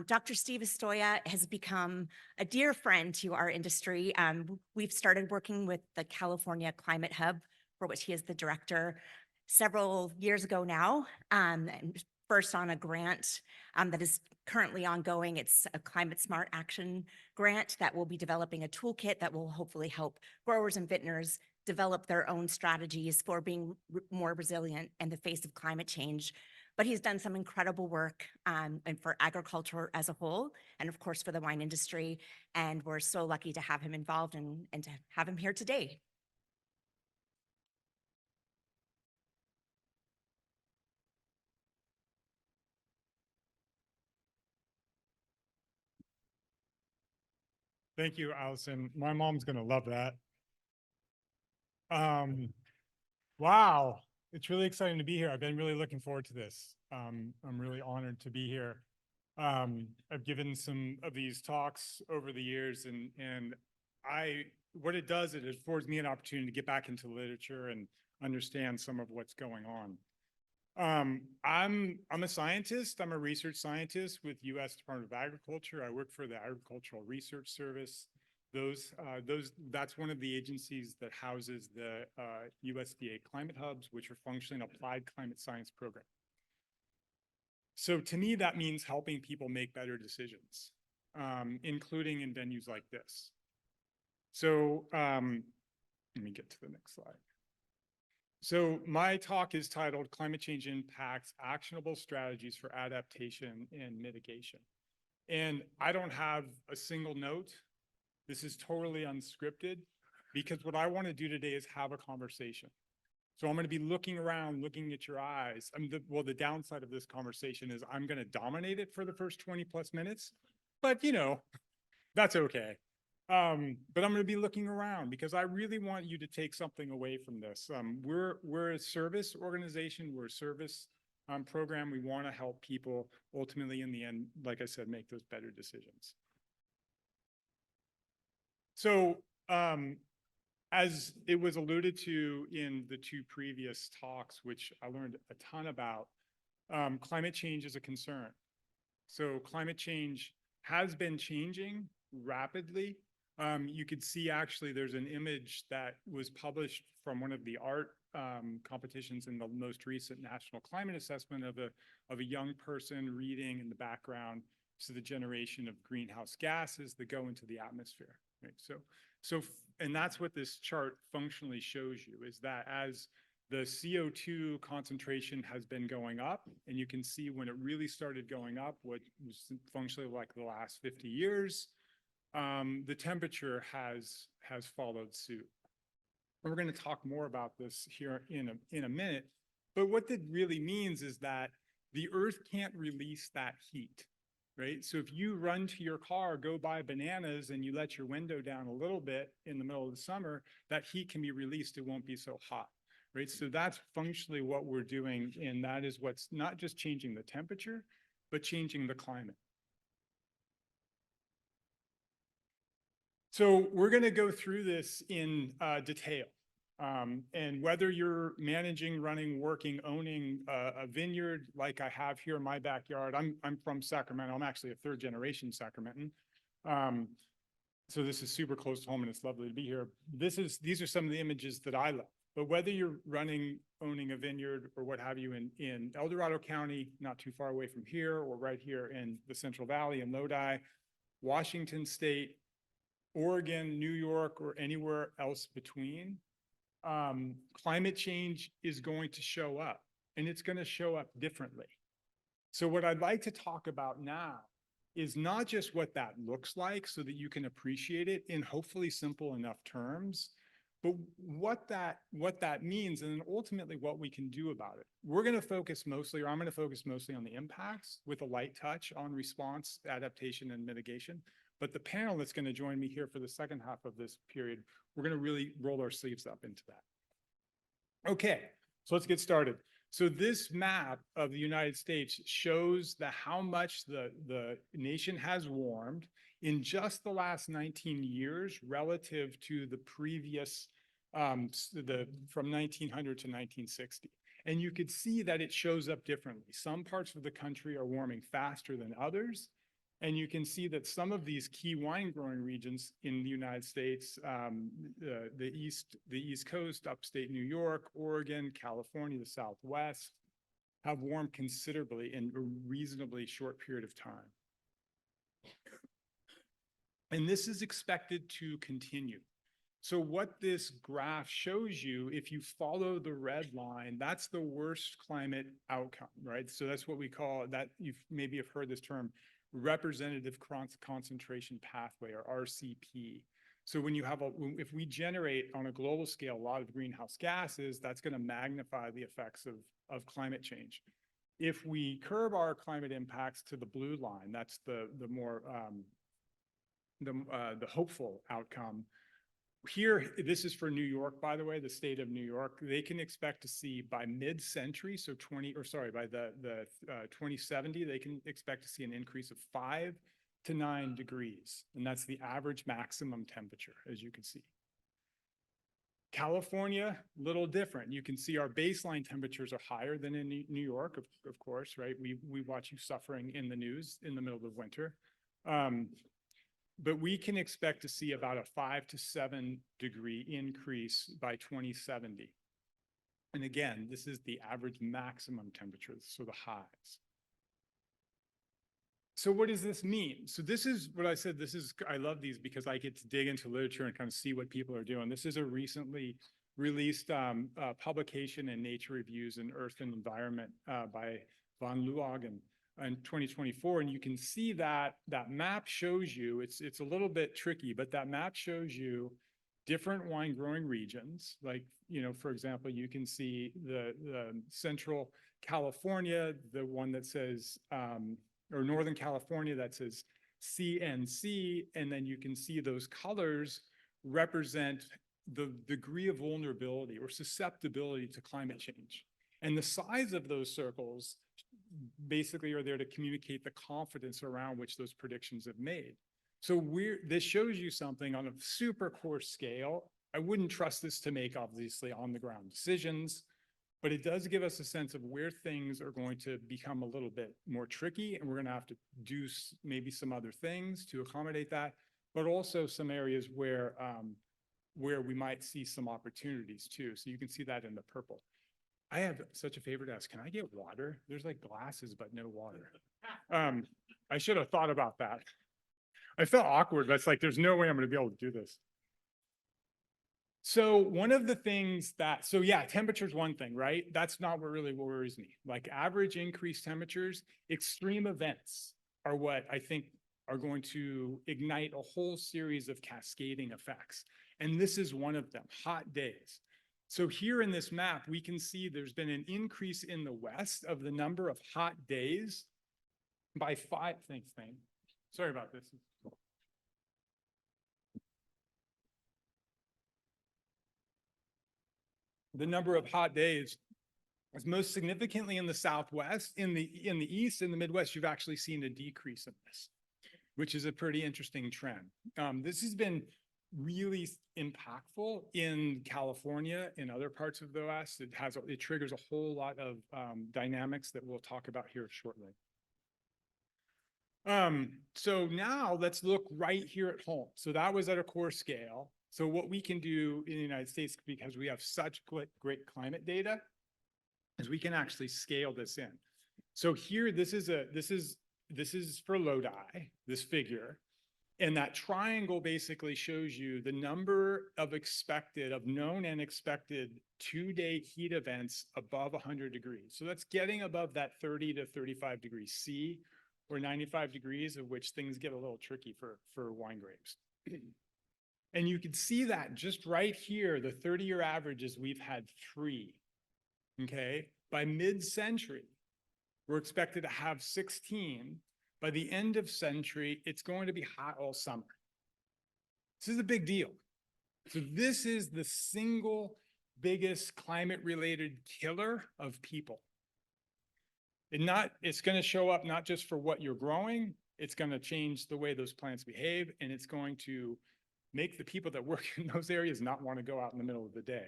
Dr. Steve Ostoja has become a dear friend to our industry. We've started working with the California Climate Hub, for which he is the director, several years ago now, and first on a grant that is currently ongoing. It's a Climate Smart Action grant that will be developing a toolkit that will hopefully help growers and vintners develop their own strategies for being more resilient in the face of climate change. But he's done some incredible work and for agriculture as a whole, and of course for the wine industry. And we're so lucky to have him involved and to have him here today. Thank you, Allison. My mom's gonna love that. Wow, it's really exciting to be here. I've been really looking forward to this. I'm really honored to be here. I've given some of these talks over the years, and what it does is it affords me an opportunity to get back into literature and understand some of what's going on. I'm a scientist. I'm a research scientist with U.S. Department of Agriculture. I work for the Agricultural Research Service. That's one of the agencies that houses the USDA climate hubs, which are functionally an applied climate science program. So to me, that means helping people make better decisions, including in venues like this. So let me get to the next slide. So my talk is titled Climate Change Impacts, Actionable Strategies for Adaptation and Mitigation. And I don't have a single note. This is totally unscripted because what I want to do today is have a conversation. So I'm going to be looking around, looking at your eyes. Well, the downside of this conversation is I'm going to dominate it for the first 20 plus minutes, but you know, that's okay. But I'm going to be looking around because I really want you to take something away from this. We're a service organization. We're a service program. We want to help people ultimately in the end, like I said, make those better decisions. So as it was alluded to in the two previous talks, which I learned a ton about, climate change is a concern. So climate change has been changing rapidly. You could see actually there's an image that was published from one of the art competitions in the most recent National Climate Assessment of a young person reading in the background to the generation of greenhouse gases that go into the atmosphere. Right? And that's what this chart functionally shows you, is that as the CO2 concentration has been going up, and you can see when it really started going up, what was functionally like the last 50 years, the temperature has followed suit. And we're going to talk more about this here in a minute, but what that really means is that the Earth can't release that heat. Right? So if you run to your car, go buy bananas, and you let your window down a little bit in the middle of the summer, that heat can be released. It won't be so hot. Right? So that's functionally what we're doing. And that is what's not just changing the temperature, but changing the climate. So we're going to go through this in detail. And whether you're managing, running, working, owning a vineyard like I have here in my backyard, I'm from Sacramento. I'm actually a third generation Sacramentan. So this is super close to home and it's lovely to be here. These are some of the images that I love. But whether you're running, owning a vineyard or what have you in El Dorado County, not too far away from here, or right here in the Central Valley in Lodi, Washington State, Oregon, New York, or anywhere else between, climate change is going to show up, and it's going to show up differently. So what I'd like to talk about now is not just what that looks like so that you can appreciate it in hopefully simple enough terms, but what that means, and then ultimately what we can do about it. We're going to focus mostly, or I'm going to focus mostly on the impacts with a light touch on response, adaptation, and mitigation. But the panel that's going to join me here for the second half of this period, we're going to really roll our sleeves up into that. Okay, so let's get started. So this map of the United States shows how much the nation has warmed in just the last 19 years relative to the previous, from 1900 to 1960. And you could see that it shows up differently. Some parts of the country are warming faster than others. And you can see that some of these key wine growing regions in the United States, the East Coast, upstate New York, Oregon, California, the Southwest, have warmed considerably in a reasonably short period of time. And this is expected to continue. So what this graph shows you, if you follow the red line, that's the worst climate outcome, right? So that's what we call that. You've maybe have heard this term, representative concentration pathway, or RCP. So when you have if we generate on a global scale a lot of greenhouse gases, that's going to magnify the effects of climate change. If we curb our climate impacts to the blue line, that's the more the hopeful outcome. Here, this is for New York, by the way, the state of New York. They can expect to see by mid-century, so by the 2070, they can expect to see an increase of 5 to 9 degrees, and that's the average maximum temperature, as you can see. California, little different. You can see our baseline temperatures are higher than in New York, of course, right? We watch you suffering in the news in the middle of winter. But we can expect to see about a 5 to 7 degree increase by 2070. And again, this is the average maximum temperatures, so the highs. So what does this mean? So this is what I said, I love these because I get to dig into literature and kind of see what people are doing. This is a recently released publication in Nature Reviews in Earth and Environment by Van Luagen in 2024, and you can see that map shows you, it's a little bit tricky, but that map shows you different wine growing regions. Like, for example, you can see the Central California, the one that says, or Northern California that says CNC, and then you can see those colors represent the degree of vulnerability or susceptibility to climate change. And the size of those circles basically are there to communicate the confidence around which those predictions have made. So this shows you something on a super coarse scale. I wouldn't trust this to make obviously on the ground decisions, but it does give us a sense of where things are going to become a little bit more tricky, and we're going to have to do maybe some other things to accommodate that, but also some areas where we might see some opportunities too. So you can see that in the purple. I have such a favor to ask. Can I get water? There's like glasses, but no water. I should have thought about that. I felt awkward, but it's like, there's no way I'm going to be able to do this. So one of the things temperature is one thing, right? That's not what really worries me. Like average increased temperatures, extreme events are what I think are going to ignite a whole series of cascading effects. And this is one of them, hot days. So here in this map, we can see there's been an increase in the West of the number of hot days by 5. Thanks, Thane. Sorry about this. The number of hot days is most significantly in the Southwest. In the East, in the Midwest, you've actually seen a decrease in this, which is a pretty interesting trend. This has been really impactful in California, in other parts of the West. It triggers a whole lot of dynamics that we'll talk about here shortly. So now let's look right here at home. So that was at a core scale. So what we can do in the United States, because we have such great climate data, is we can actually scale this in. So here, this is for Lodi, this figure. And that triangle basically shows you the number of known and expected 2-day heat events above 100 degrees. So that's getting above that 30 to 35 degrees C, or 95 degrees, of which things get a little tricky for wine grapes. And you can see that just right here, the 30-year averages, we've had 3, okay? By mid-century, we're expected to have 16. By the end of century, it's going to be hot all summer. This is a big deal. So this is the single biggest climate-related killer of people. It's going to show up not just for what you're growing, it's going to change the way those plants behave, and it's going to make the people that work in those areas not want to go out in the middle of the day.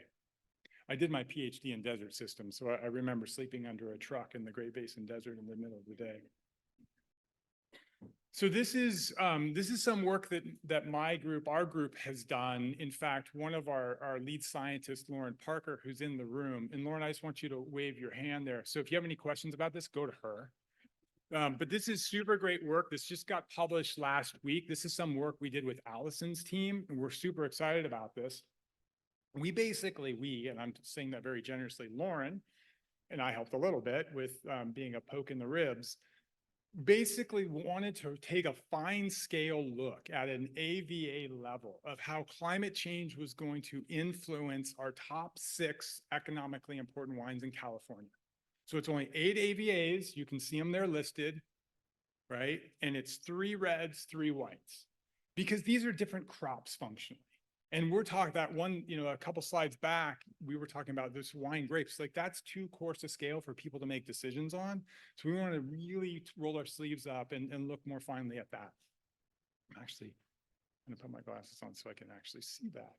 I did my PhD in desert systems, so I remember sleeping under a truck in the Great Basin Desert in the middle of the day. So this is some work that our group has done. In fact, one of our lead scientists, Lauren Parker, who's in the room, and Lauren, I just want you to wave your hand there. So if you have any questions about this, go to her. But this is super great work. This just got published last week. This is some work we did with Allison's team, and we're super excited about this. And I'm saying that very generously, Lauren and I helped a little bit with being a poke in the ribs, basically wanted to take a fine scale look at an AVA level of how climate change was going to influence our top 6 economically important wines in California. So it's only 8 AVAs. You can see them there listed, right? And it's 3 reds, 3 whites, because these are different crops functionally. And we're talking that one, a couple slides back, we were talking about this wine grapes. Like that's too coarse a scale for people to make decisions on. So we want to really roll our sleeves up and look more finely at that. I'm actually going to put my glasses on so I can actually see that.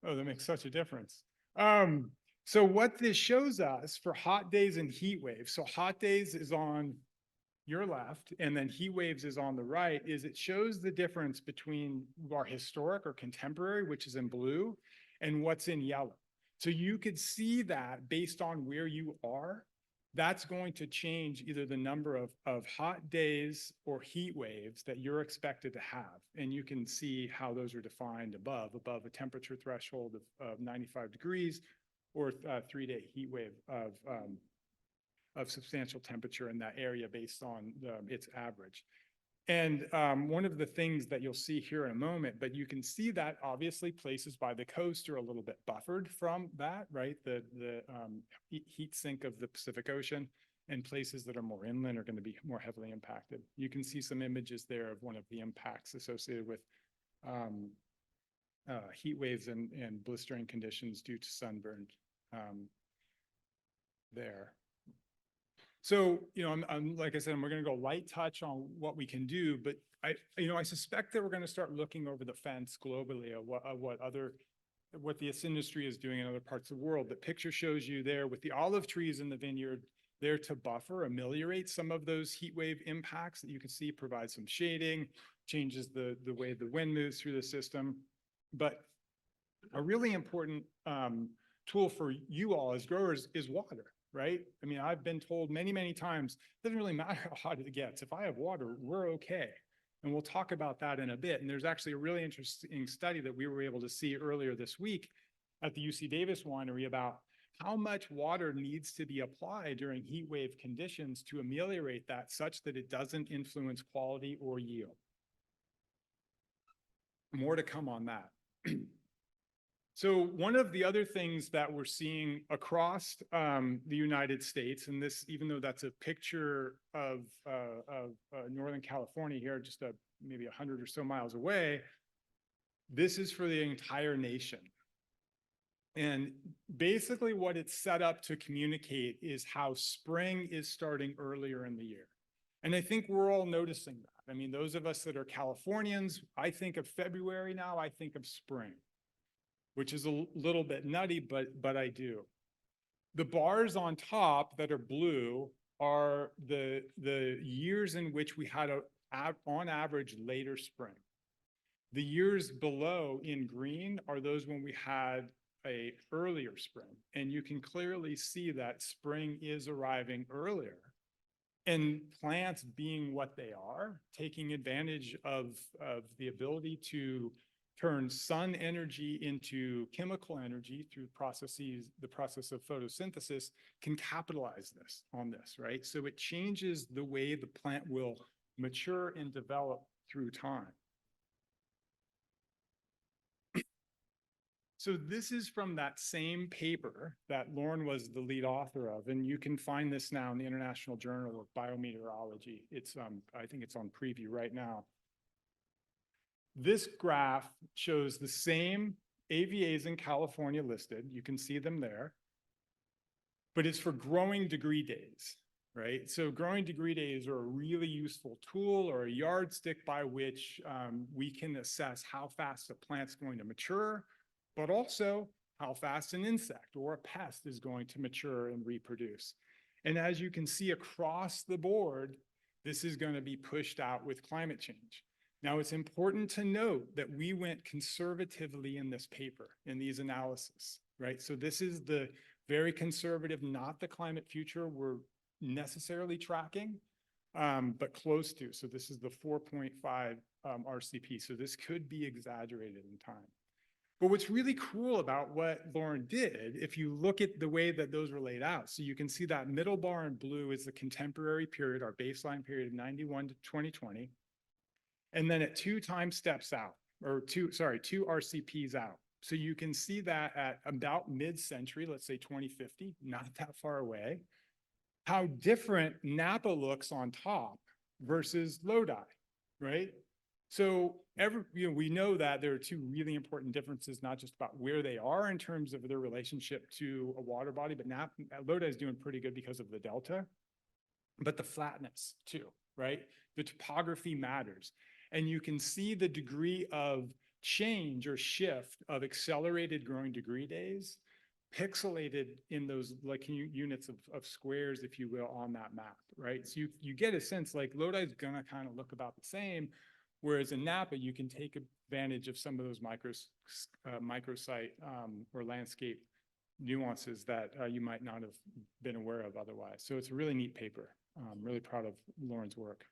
Oh, that makes such a difference. So what this shows us for hot days and heat waves. So hot days is on your left, and then heat waves is on the right, is it shows the difference between our historic or contemporary, which is in blue, and what's in yellow. So you could see that based on where you are, that's going to change either the number of hot days or heat waves that you're expected to have. And you can see how those are defined above a temperature threshold of 95 degrees or a 3-day heat wave of substantial temperature in that area based on its average. And one of the things that you'll see here in a moment, but you can see that obviously places by the coast are a little bit buffered from that, right? The heat sink of the Pacific Ocean, and places that are more inland are going to be more heavily impacted. You can see some images there of one of the impacts associated with heat waves and blistering conditions due to sunburn there. So, I'm like I said, we're going to go light touch on what we can do, but I suspect that we're going to start looking over the fence globally at what this industry is doing in other parts of the world. The picture shows you there with the olive trees in the vineyard there to buffer, ameliorate some of those heat wave impacts that you can see, provide some shading, changes the way the wind moves through the system. But a really important tool for you all as growers is water. Right? I mean, I've been told many, many times, it doesn't really matter how hot it gets. If I have water, we're okay. And we'll talk about that in a bit. And there's actually a really interesting study that we were able to see earlier this week at the UC Davis winery about how much water needs to be applied during heat wave conditions to ameliorate that such that it doesn't influence quality or yield. More to come on that. So one of the other things that we're seeing across the United States, and this, even though that's a picture of Northern California here, just maybe 100 or so miles away, this is for the entire nation. And basically what it's set up to communicate is how spring is starting earlier in the year. And I think we're all noticing that. I mean, those of us that are Californians, I think of February now, I think of spring, which is a little bit nutty, but I do. The bars on top that are blue are the years in which we had on average later spring. The years below in green are those when we had a earlier spring. And you can clearly see that spring is arriving earlier. And plants being what they are, taking advantage of the ability to turn sun energy into chemical energy through the process of photosynthesis, can capitalize on this, right? So it changes the way the plant will mature and develop through time. So this is from that same paper that Lauren was the lead author of, and you can find this now in the International Journal of Biometeorology. It's I think it's on preview right now. This graph shows the same AVAs in California listed. You can see them there, but it's for growing degree days, right? So growing degree days are a really useful tool or a yardstick by which we can assess how fast a plant's going to mature, but also how fast an insect or a pest is going to mature and reproduce. And as you can see across the board, this is going to be pushed out with climate change. Now, it's important to note that we went conservatively in this paper, in these analyses, right? So this is the very conservative, not the climate future we're necessarily tracking, but close to. So this is the 4.5 RCP. So this could be exaggerated in time. But what's really cool about what Lauren did, if you look at the way that those were laid out, so you can see that middle bar in blue is the contemporary period, our baseline period of 91 to 2020. And then at 2 time steps out, or 2 RCPs out. So you can see that at about mid-century, let's say 2050, not that far away, how different Napa looks on top versus Lodi, right? So we know that there are 2 really important differences, not just about where they are in terms of their relationship to a water body, but Lodi is doing pretty good because of the delta, but the flatness too, right? The topography matters. And you can see the degree of change or shift of accelerated growing degree days pixelated in those like units of squares, if you will, on that map, right? So you get a sense like Lodi is gonna kind of look about the same, whereas in Napa, you can take advantage of some of those microsite or landscape nuances that you might not have been aware of otherwise. So it's a really neat paper. I'm really proud of Lauren's work.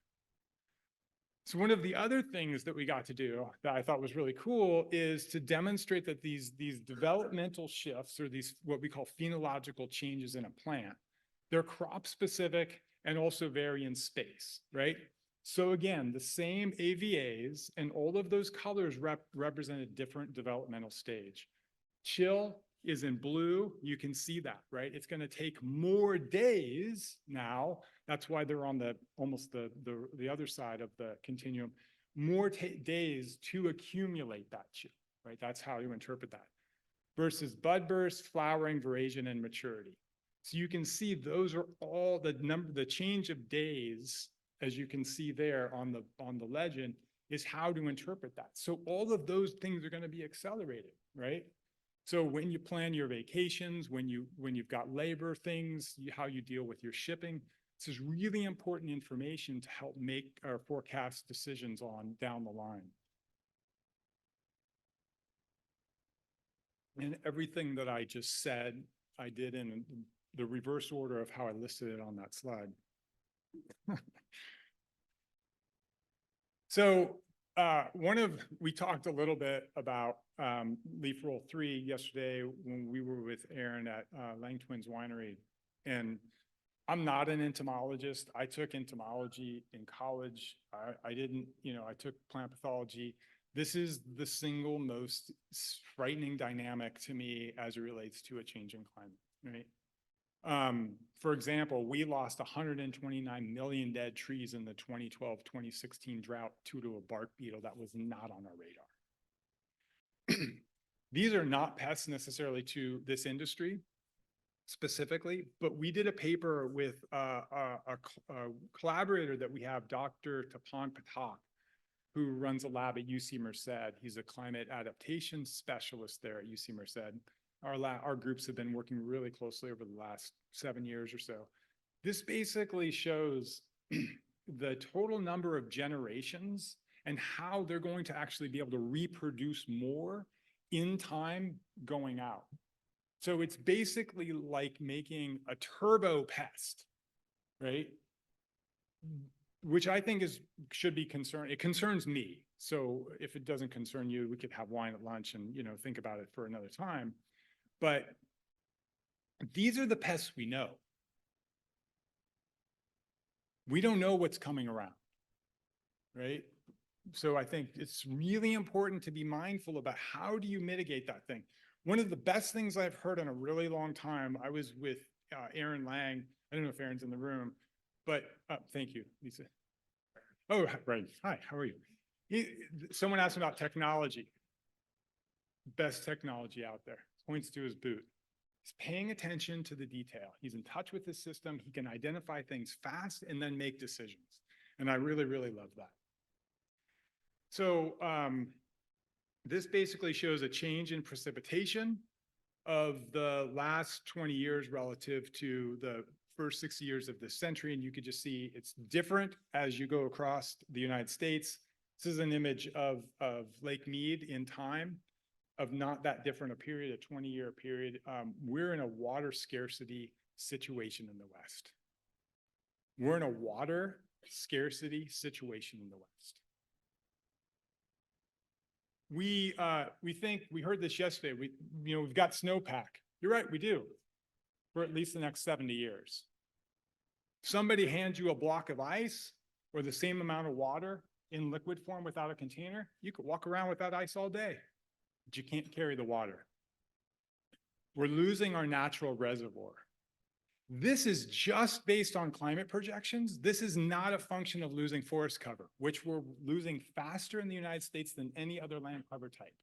So one of the other things that we got to do that I thought was really cool is to demonstrate that these developmental shifts, or these what we call phenological changes in a plant, they're crop specific and also vary in space, right? So again, the same AVAs and all of those colors represent a different developmental stage. Chill is in blue. You can see that, right? It's going to take more days now. That's why they're on almost the other side of the continuum. More days to accumulate that chill, right? That's how you interpret that. Versus bud burst, flowering, veraison, and maturity. So you can see those are all the change of days, as you can see there on the legend, is how to interpret that. So all of those things are going to be accelerated, right? So when you plan your vacations, when you've got labor things, how you deal with your shipping, this is really important information to help make our forecast decisions on down the line. And everything that I just said, I did in the reverse order of how I listed it on that slide. So we talked a little bit about leaf roll 3 yesterday when we were with Aaron at Lang Twins Winery. And I'm not an entomologist. I took entomology in college. I didn't, I took plant pathology. This is the single most frightening dynamic to me as it relates to a changing climate, right? For example, we lost 129 million dead trees in the 2012-2016 drought due to a bark beetle that was not on our radar. These are not pests necessarily to this industry specifically, but we did a paper with a collaborator that we have, Dr. Tapan Patak, who runs a lab at UC Merced. He's a climate adaptation specialist there at UC Merced. Our groups have been working really closely over the last 7 years or so. This basically shows the total number of generations and how they're going to actually be able to reproduce more in time going out. So it's basically like making a turbo pest, right? Which I think should be concerned. It concerns me. So if it doesn't concern you, we could have wine at lunch and think about it for another time. But these are the pests we know. We don't know what's coming around, right? So I think it's really important to be mindful about how do you mitigate that thing. One of the best things I've heard in a really long time, I was with Aaron Lang. I don't know if Aaron's in the room, but thank you, Lisa. Oh, right. Hi, how are you? Someone asked about technology. Best technology out there. Points to his boot. He's paying attention to the detail. He's in touch with the system. He can identify things fast and then make decisions. And I really, really love that. So this basically shows a change in precipitation of the last 20 years relative to the first 60 years of this century, and you could just see it's different as you go across the United States. This is an image of Lake Mead in time, of not that different a period, a 20-year period. We're in a water scarcity situation in the West. We're in a water scarcity situation in the West. We think, we heard this yesterday, we've got snowpack. You're right, we do, for at least the next 70 years. Somebody hands you a block of ice or the same amount of water in liquid form without a container, you could walk around with that ice all day, but you can't carry the water. We're losing our natural reservoir. This is just based on climate projections. This is not a function of losing forest cover, which we're losing faster in the United States than any other land cover type.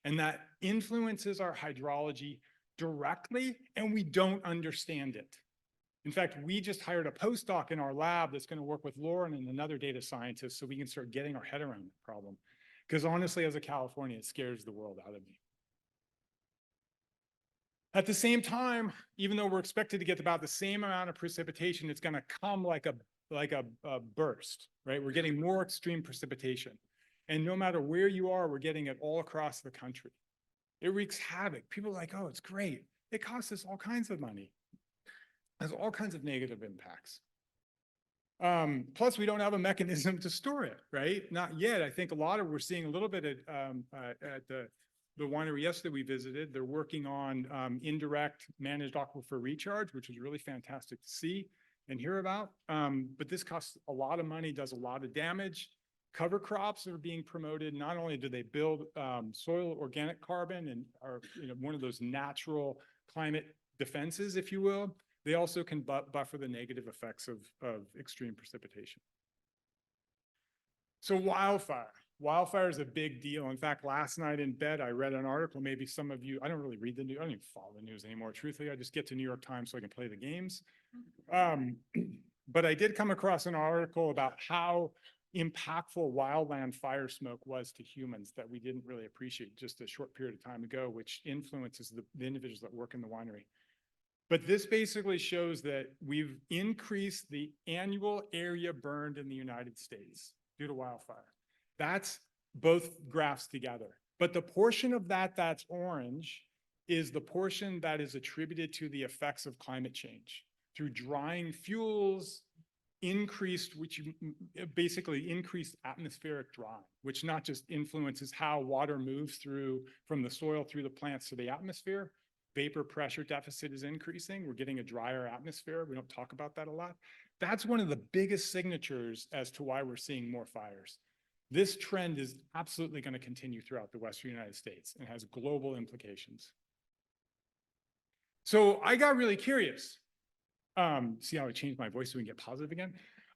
And that influences our hydrology directly, and we don't understand it. In fact, we just hired a postdoc in our lab that's going to work with Lauren and another data scientist so we can start getting our head around the problem. Because honestly, as a Californian, it scares the world out of me. At the same time, even though we're expected to get about the same amount of precipitation, it's going to come like a burst, right? We're getting more extreme precipitation. And no matter where you are, we're getting it all across the country. It wreaks havoc. People are like, oh, it's great. It costs us all kinds of money. It has all kinds of negative impacts. Plus, we don't have a mechanism to store it, right? Not yet. I think we're seeing a little bit at the winery yesterday we visited. They're working on indirect managed aquifer recharge, which is really fantastic to see and hear about. But this costs a lot of money, does a lot of damage. Cover crops are being promoted. Not only do they build soil organic carbon and are one of those natural climate defenses, if you will, they also can buffer the negative effects of extreme precipitation. So wildfire is a big deal. In fact, last night in bed, I read an article. Maybe some of you, I don't really read the news. I don't even follow the news anymore. Truthfully, I just get to New York Times so I can play the games. But I did come across an article about how impactful wildland fire smoke was to humans that we didn't really appreciate just a short period of time ago, which influences the individuals that work in the winery. But this basically shows that we've increased the annual area burned in the United States due to wildfire. That's both graphs together. But the portion of that that's orange is the portion that is attributed to the effects of climate change through drying fuels, basically increased atmospheric drying, which not just influences how water moves from the soil through the plants to the atmosphere. Vapor pressure deficit is increasing. We're getting a drier atmosphere. We don't talk about that a lot. That's one of the biggest signatures as to why we're seeing more fires. This trend is absolutely going to continue throughout the Western United States and has global implications. So I got really curious. See how I changed my voice so we can get positive again?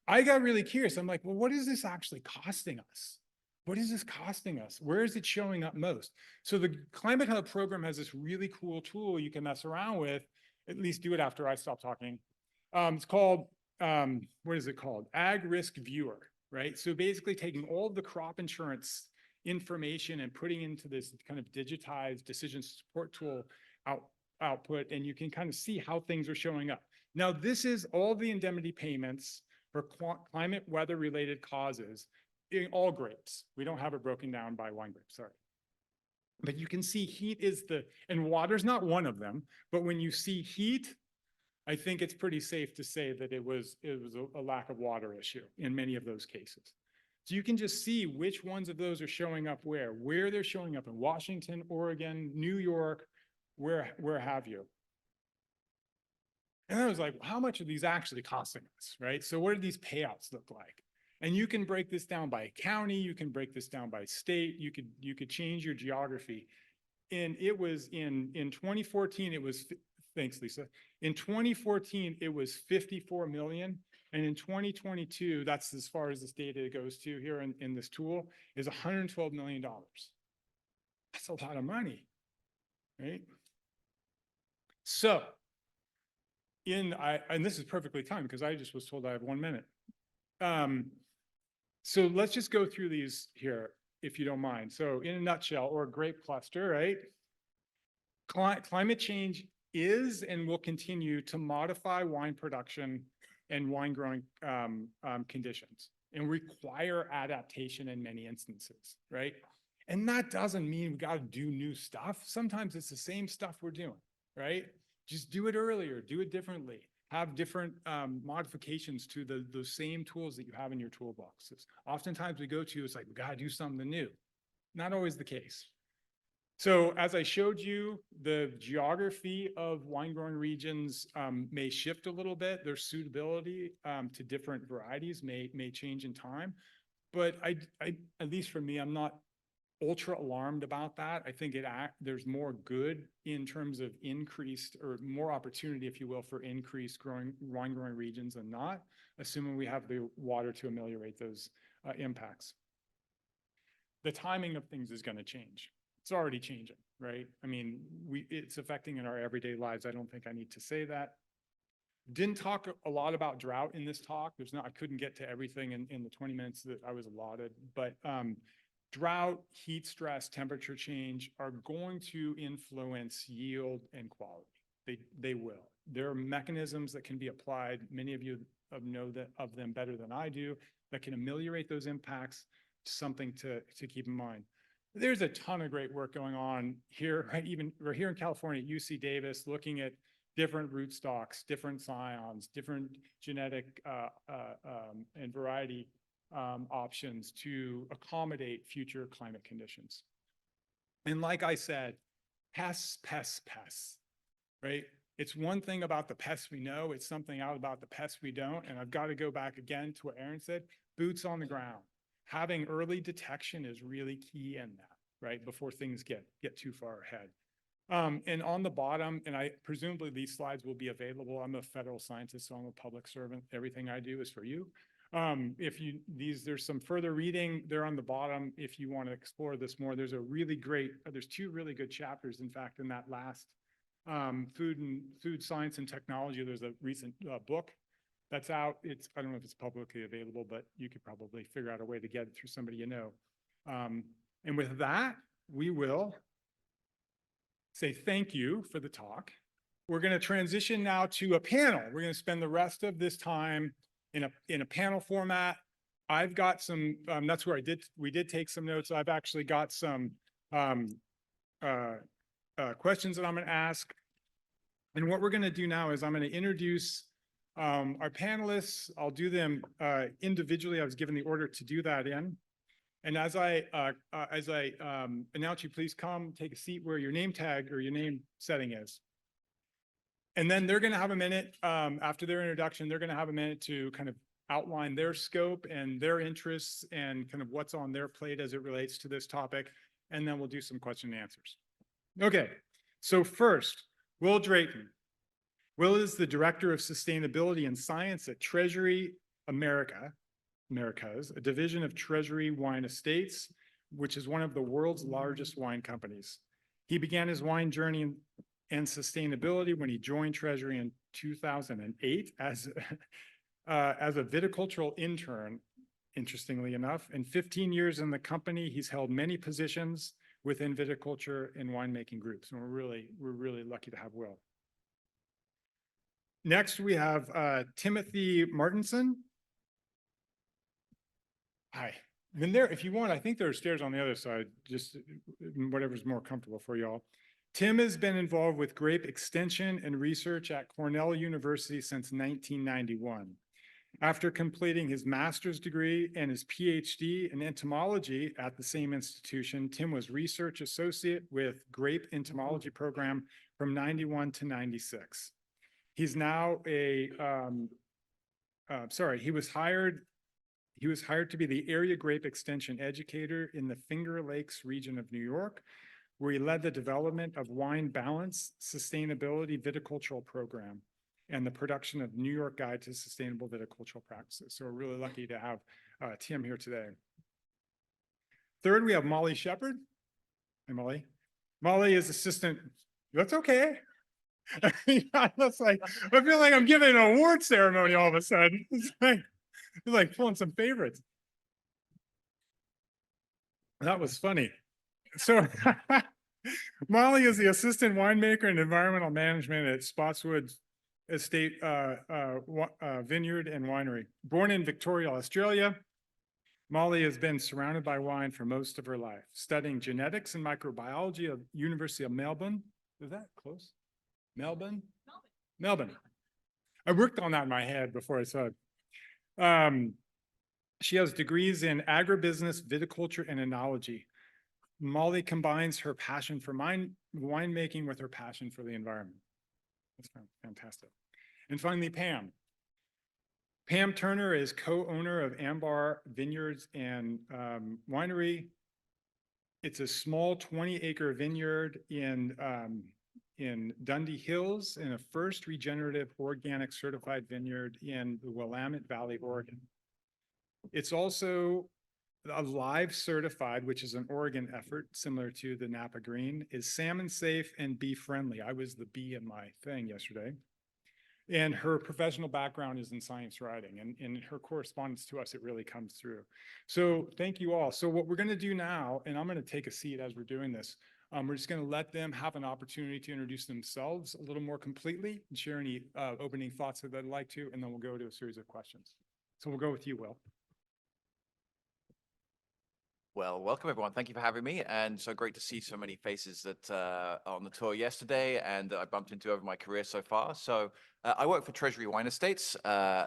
I got really curious. I'm like, well, what is this actually costing us? What is this costing us? Where is it showing up most? So the Climate Hub program has this really cool tool you can mess around with, at least do it after I stop talking. It's called, what is it called? Ag Risk Viewer, right? So basically taking all of the crop insurance information and putting into this kind of digitized decision support tool output, and you can kind of see how things are showing up. Now, this is all the indemnity payments for climate weather related causes in all grapes. We don't have it broken down by wine grape, sorry. But you can see heat is and water's not one of them, but when you see heat, I think it's pretty safe to say that it was a lack of water issue in many of those cases. So you can just see which ones of those are showing up where they're showing up in Washington, Oregon, New York, where have you. And I was like, well, how much are these actually costing us, right? So what do these payouts look like? And you can break this down by county, you can break this down by state, you could change your geography. And it was in 2014, it was, thanks, Lisa. In 2014, it was 54 million. And in 2022, that's as far as this data goes to here in this tool, is $112 million. That's a lot of money, right? So, and this is perfectly timed because I just was told I have 1 minute. So let's just go through these here, if you don't mind. So in a nutshell, or a grape cluster, right? Climate change is and will continue to modify wine production and wine growing conditions and require adaptation in many instances, right? And that doesn't mean we got to do new stuff. Sometimes it's the same stuff we're doing, right? Just do it earlier, do it differently, have different modifications to the same tools that you have in your toolboxes. Oftentimes we go to, it's like, we got to do something new. Not always the case. So as I showed you, the geography of wine growing regions may shift a little bit. Their suitability to different varieties may change in time. But I, at least for me, I'm not ultra alarmed about that. I think there's more good in terms of increased or more opportunity, if you will, for increased wine growing regions than not, assuming we have the water to ameliorate those impacts. The timing of things is going to change. It's already changing, right? I mean, it's affecting in our everyday lives. I don't think I need to say that. Didn't talk a lot about drought in this talk. I couldn't get to everything in the 20 minutes that I was allotted, but drought, heat stress, temperature change are going to influence yield and quality. They will. There are mechanisms that can be applied. Many of you know of them better than I do that can ameliorate those impacts. Something to keep in mind. There's a ton of great work going on here, right? Even we're here in California at UC Davis, looking at different rootstocks, different scions, different genetic and variety options to accommodate future climate conditions. And like I said, pests, right? It's one thing about the pests we know, it's something out about the pests we don't. And I've got to go back again to what Aaron said, boots on the ground. Having early detection is really key in that, right? Before things get too far ahead. And on the bottom, and presumably these slides will be available. I'm a federal scientist, so I'm a public servant. Everything I do is for you. There's some further reading there on the bottom. If you want to explore this more, there's two really good chapters. In fact, in that last food science and technology, there's a recent book that's out. I don't know if it's publicly available, but you could probably figure out a way to get it through somebody you know. And with that, we will say thank you for the talk. We're going to transition now to a panel. We're going to spend the rest of this time in a panel format. I've got some, that's where we did take some notes. I've actually got some questions that I'm going to ask. And what we're going to do now is I'm going to introduce our panelists. I'll do them individually. I was given the order to do that in. And as I announce you, please come take a seat where your name tag or your name setting is. And then they're going to have a minute after their introduction, they're going to have a minute to kind of outline their scope and their interests and kind of what's on their plate as it relates to this topic. And then we'll do some question and answers. Okay, so first, Will Drayton. Will is the Director of Sustainability and Science at Treasury Americas, a division of Treasury Wine Estates, which is one of the world's largest wine companies. He began his wine journey and sustainability when he joined Treasury in 2008 as a viticultural intern, interestingly enough. In 15 years in the company, he's held many positions within viticulture and winemaking groups. And we're really lucky to have Will. Next, we have Timothy Martinson. Hi. And there, if you want, I think there are stairs on the other side, just whatever's more comfortable for y'all. Tim has been involved with grape extension and research at Cornell University since 1991. After completing his master's degree and his PhD in entomology at the same institution, Tim was research associate with Grape Entomology Program from 91 to 96. He's now he was hired to be the area grape extension educator in the Finger Lakes region of New York, where he led the development of Wine Balance Sustainability Viticultural Program and the production of New York Guide to Sustainable Viticultural Practices. So we're really lucky to have Tim here today. Third, we have Molly Shepard. Hey, Molly. Molly is assistant. That's okay. That's like, I feel like I'm giving an award ceremony all of a sudden. It's like pulling some favorites. That was funny. So Molly is the assistant winemaker and environmental management at Spotswood Estate Vineyard and Winery. Born in Victoria, Australia, Molly has been surrounded by wine for most of her life, studying genetics and microbiology at University of Melbourne. Is that close? Melbourne? Melbourne. I worked on that in my head before I saw it. She has degrees in agribusiness, viticulture, and enology. Molly combines her passion for winemaking with her passion for the environment. That's fantastic. And finally, Pam. Pam Turner is co-owner of Ambar Vineyards and Winery. It's a small 20-acre vineyard in Dundee Hills and a first regenerative organic certified vineyard in the Willamette Valley, Oregon. It's also a live certified, which is an Oregon effort similar to the Napa Green, is salmon safe and bee friendly. I was the bee in my thing yesterday. And her professional background is in science writing, and in her correspondence to us, it really comes through. So thank you all. So what we're going to do now, and I'm going to take a seat as we're doing this, we're just going to let them have an opportunity to introduce themselves a little more completely and share any opening thoughts that they'd like to, and then we'll go to a series of questions. So we'll go with you, Will. Well, welcome everyone. Thank you for having me. And so great to see so many faces that on the tour yesterday and that I bumped into over my career so far. So I work for Treasury Wine Estates.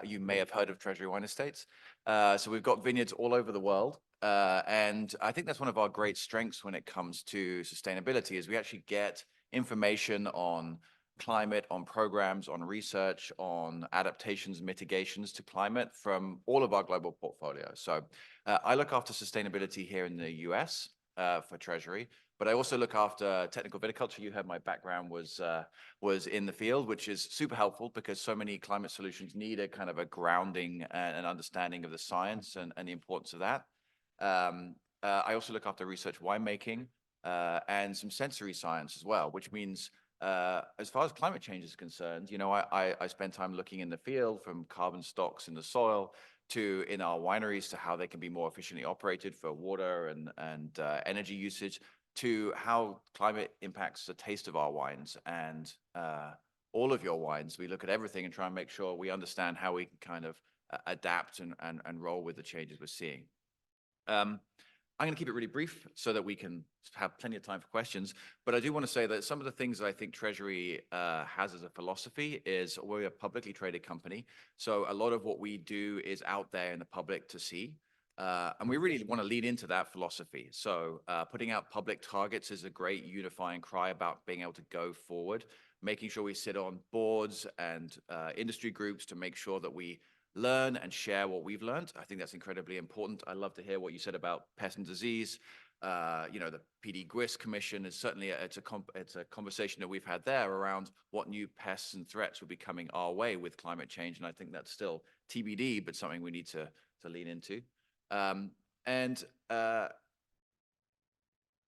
You may have heard of Treasury Wine Estates. So we've got vineyards all over the world. And I think that's one of our great strengths when it comes to sustainability is we actually get information on climate, on programs, on research, on adaptations, mitigations to climate from all of our global portfolio. So I look after sustainability here in the US for Treasury, but I also look after technical viticulture. You heard my background was in the field, which is super helpful because so many climate solutions need a kind of a grounding and understanding of the science and the importance of that. I also look after research winemaking and some sensory science as well, which means as far as climate change is concerned, you know, I spend time looking in the field from carbon stocks in the soil to in our wineries to how they can be more efficiently operated for water and energy usage to how climate impacts the taste of our wines and all of your wines. We look at everything and try and make sure we understand how we can kind of adapt and roll with the changes we're seeing. I'm going to keep it really brief so that we can have plenty of time for questions. But I do want to say that some of the things that I think Treasury has as a philosophy is we're a publicly traded company. So a lot of what we do is out there in the public to see. And we really want to lead into that philosophy. So putting out public targets is a great unifying cry about being able to go forward, making sure we sit on boards and industry groups to make sure that we learn and share what we've learned. I think that's incredibly important. I love to hear what you said about pest and disease. You know, the PD GWIS Commission is certainly it's a conversation that we've had there around what new pests and threats will be coming our way with climate change, and I think that's still TBD, but something we need to lean into. I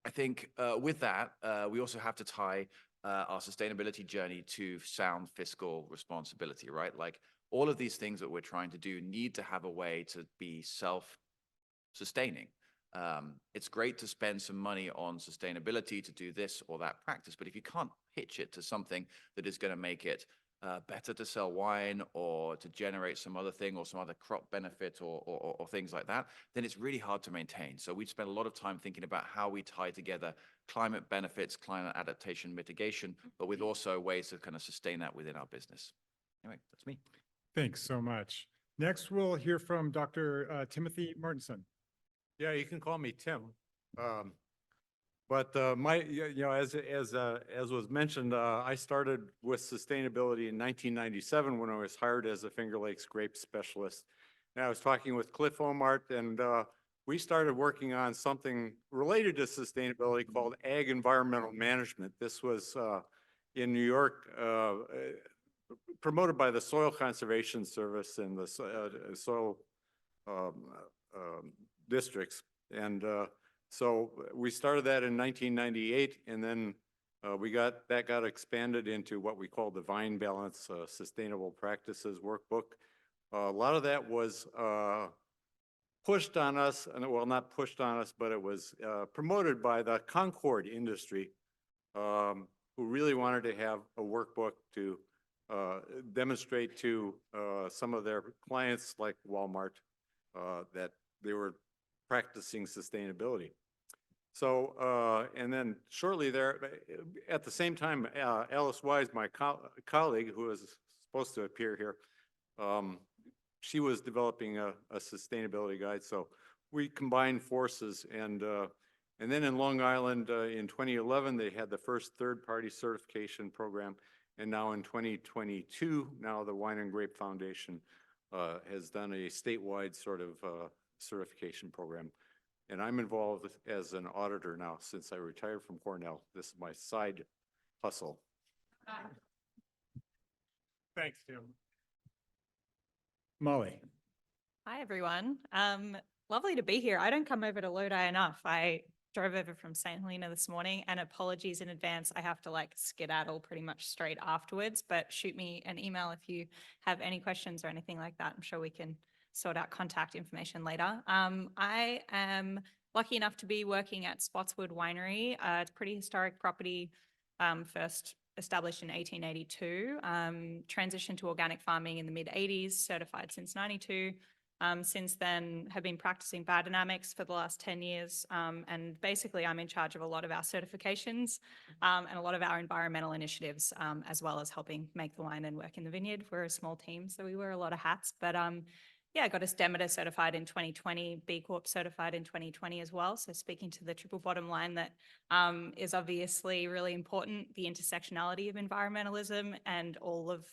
think with that, we also have to tie our sustainability journey to sound fiscal responsibility, right? Like all of these things that we're trying to do need to have a way to be self-sustaining. It's great to spend some money on sustainability to do this or that practice, but if you can't pitch it to something that is going to make it better to sell wine or to generate some other thing or some other crop benefit or things like that, then it's really hard to maintain. So we spend a lot of time thinking about how we tie together climate benefits, climate adaptation mitigation, but with also ways to kind of sustain that within our business. Anyway, that's me. Thanks so much. Next, we'll hear from Dr. Timothy Martinson. Yeah, you can call me Tim. But as was mentioned, I started with sustainability in 1997 when I was hired as a Finger Lakes grape specialist. And I was talking with Cliff Omart, and we started working on something related to sustainability called Ag Environmental Management. This was in New York, promoted by the Soil Conservation Service and the soil districts. And so we started that in 1998, and then that got expanded into what we call the Vine Balance Sustainable Practices Workbook. A lot of that was pushed on us, and well, not pushed on us, but it was promoted by the Concord industry, who really wanted to have a workbook to demonstrate to some of their clients like Walmart that they were practicing sustainability. So, and then shortly there, at the same time, Alice Wise, my colleague who was supposed to appear here, she was developing a sustainability guide. So we combined forces, and then in Long Island in 2011, they had the first third-party certification program. And now in 2022, now the Wine and Grape Foundation has done a statewide sort of certification program. And I'm involved as an auditor now since I retired from Cornell. This is my side hustle. Thanks, Tim. Molly. Hi, everyone. Lovely to be here. I don't come over to Lodi enough. I drove over from St. Helena this morning, and apologies in advance. I have to like skedaddle pretty much straight afterwards, but shoot me an email if you have any questions or anything like that. I'm sure we can sort out contact information later. I am lucky enough to be working at Spotswood Winery. It's a pretty historic property, first established in 1882, transitioned to organic farming in the mid-80s, certified since 92. Since then, have been practicing biodynamics for the last 10 years. And basically, I'm in charge of a lot of our certifications and a lot of our environmental initiatives, as well as helping make the wine and work in the vineyard. We're a small team, so we wear a lot of hats. But yeah, I got us Demeter certified in 2020, B Corp certified in 2020 as well. So speaking to the triple bottom line that is obviously really important, the intersectionality of environmentalism and all of,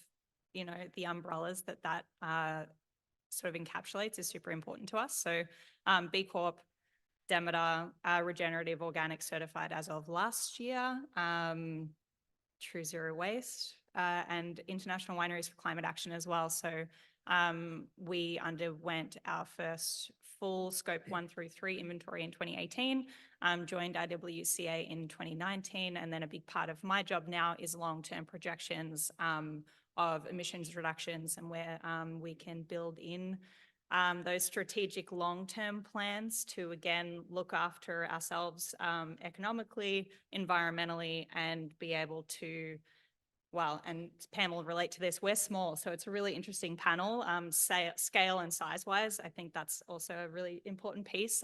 you know, the umbrellas that sort of encapsulates is super important to us. So B Corp, Demeter, regenerative organic certified as of last year, True Zero Waste, and International Wineries for Climate Action as well. So we underwent our first full scope 1 through 3 inventory in 2018, joined IWCA in 2019, and then a big part of my job now is long-term projections of emissions reductions and where we can build in those strategic long-term plans to, again, look after ourselves economically, environmentally, and be able to, well, and Pam will relate to this, we're small, so it's a really interesting panel, scale and size-wise. I think that's also a really important piece.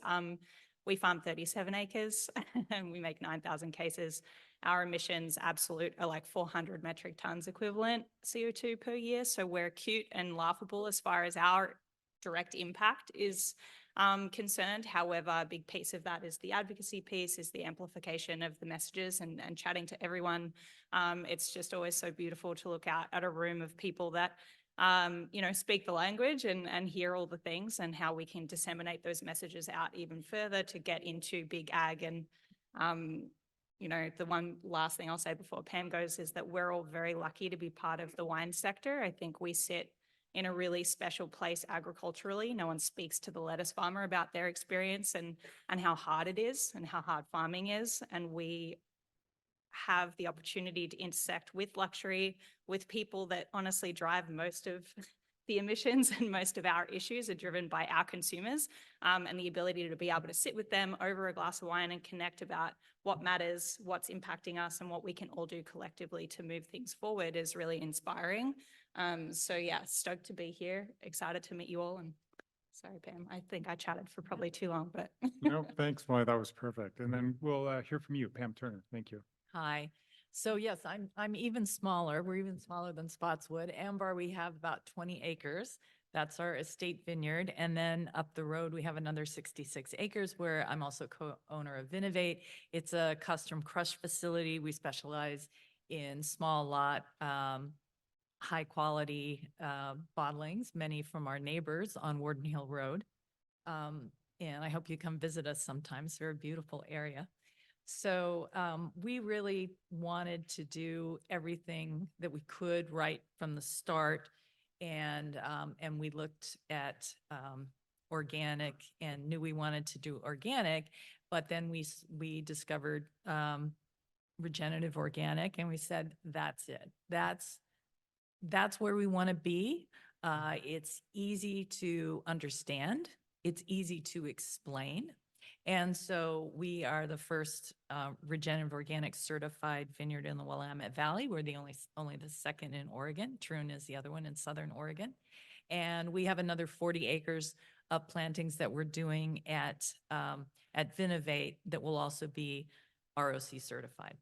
We farm 37 acres and we make 9,000 cases. Our emissions absolute are like 400 metric tons equivalent CO2 per year. So we're cute and laughable as far as our direct impact is concerned. However, a big piece of that is the advocacy piece, is the amplification of the messages and chatting to everyone. It's just always so beautiful to look out at a room of people that you know, speak the language and hear all the things, and how we can disseminate those messages out even further to get into big ag. And you know, the one last thing I'll say before Pam goes is that we're all very lucky to be part of the wine sector. I think we sit in a really special place agriculturally. No one speaks to the lettuce farmer about their experience and how hard it is and how hard farming is. And we have the opportunity to intersect with luxury, with people that honestly drive most of the emissions, and most of our issues are driven by our consumers, and the ability to be able to sit with them over a glass of wine and connect about what matters, what's impacting us, and what we can all do collectively to move things forward is really inspiring. So yeah, stoked to be here, excited to meet you all. And sorry, Pam, I think I chatted for probably too long, but. No, thanks, Molly. That was perfect. And then we'll hear from you, Pam Turner. Thank you. Hi. So yes, I'm even smaller. We're even smaller than Spotswood. Ambar, we have about 20 acres. That's our estate vineyard. And then up the road, we have another 66 acres where I'm also co-owner of Vinovate. It's a custom crush facility. We specialize in small lot, high quality bottlings, many from our neighbors on Warden Hill Road. And I hope you come visit us sometimes. We're a beautiful area. So we really wanted to do everything that we could right from the start, and we looked at organic and knew we wanted to do organic, but then we discovered regenerative organic, and we said that's it. That's where we want to be. It's easy to understand. It's easy to explain. And so we are the first regenerative organic certified vineyard in the Willamette Valley. We're the only the second in Oregon. Troon is the other one in Southern Oregon. And we have another 40 acres of plantings that we're doing at Vinovate that will also be ROC certified.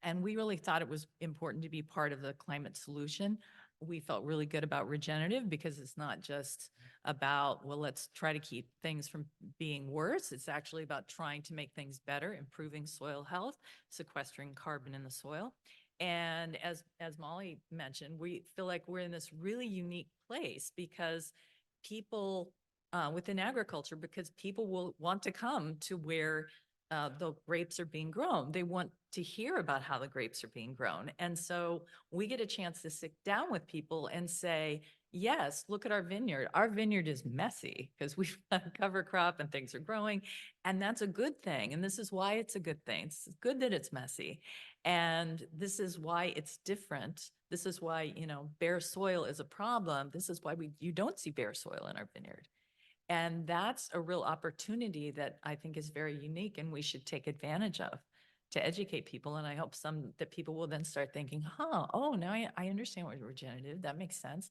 And we really thought it was important to be part of the climate solution. We felt really good about regenerative because it's not just about, well, let's try to keep things from being worse. It's actually about trying to make things better, improving soil health, sequestering carbon in the soil. And as Molly mentioned, we feel like we're in this really unique place because people within agriculture, because people will want to come to where the grapes are being grown. They want to hear about how the grapes are being grown. And so we get a chance to sit down with people and say, yes, look at our vineyard. Our vineyard is messy because we've got a cover crop and things are growing. And that's a good thing. And this is why it's a good thing. It's good that it's messy. And this is why it's different. This is why, bare soil is a problem. This is why you don't see bare soil in our vineyard. And that's a real opportunity that I think is very unique and we should take advantage of to educate people. And I hope that people will then start thinking, now I understand what regenerative, that makes sense.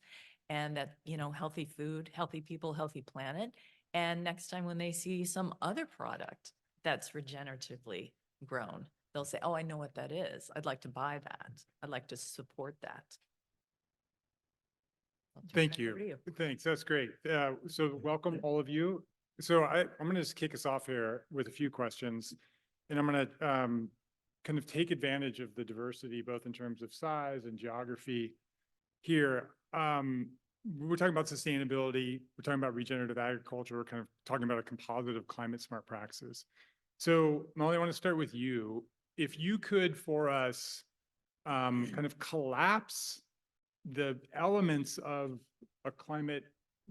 And that, healthy food, healthy people, healthy planet. And next time when they see some other product that's regeneratively grown, they'll say, oh, I know what that is. I'd like to buy that. I'd like to support that. I'll turn Thank it over to you. Thanks. That's great. So welcome all of you. So I'm going to just kick us off here with a few questions. And I'm going to kind of take advantage of the diversity, both in terms of size and geography here. We're talking about sustainability. We're talking about regenerative agriculture. We're kind of talking about a composite of climate smart practices. So Molly, I want to start with you. If you could for us kind of collapse the elements of a climate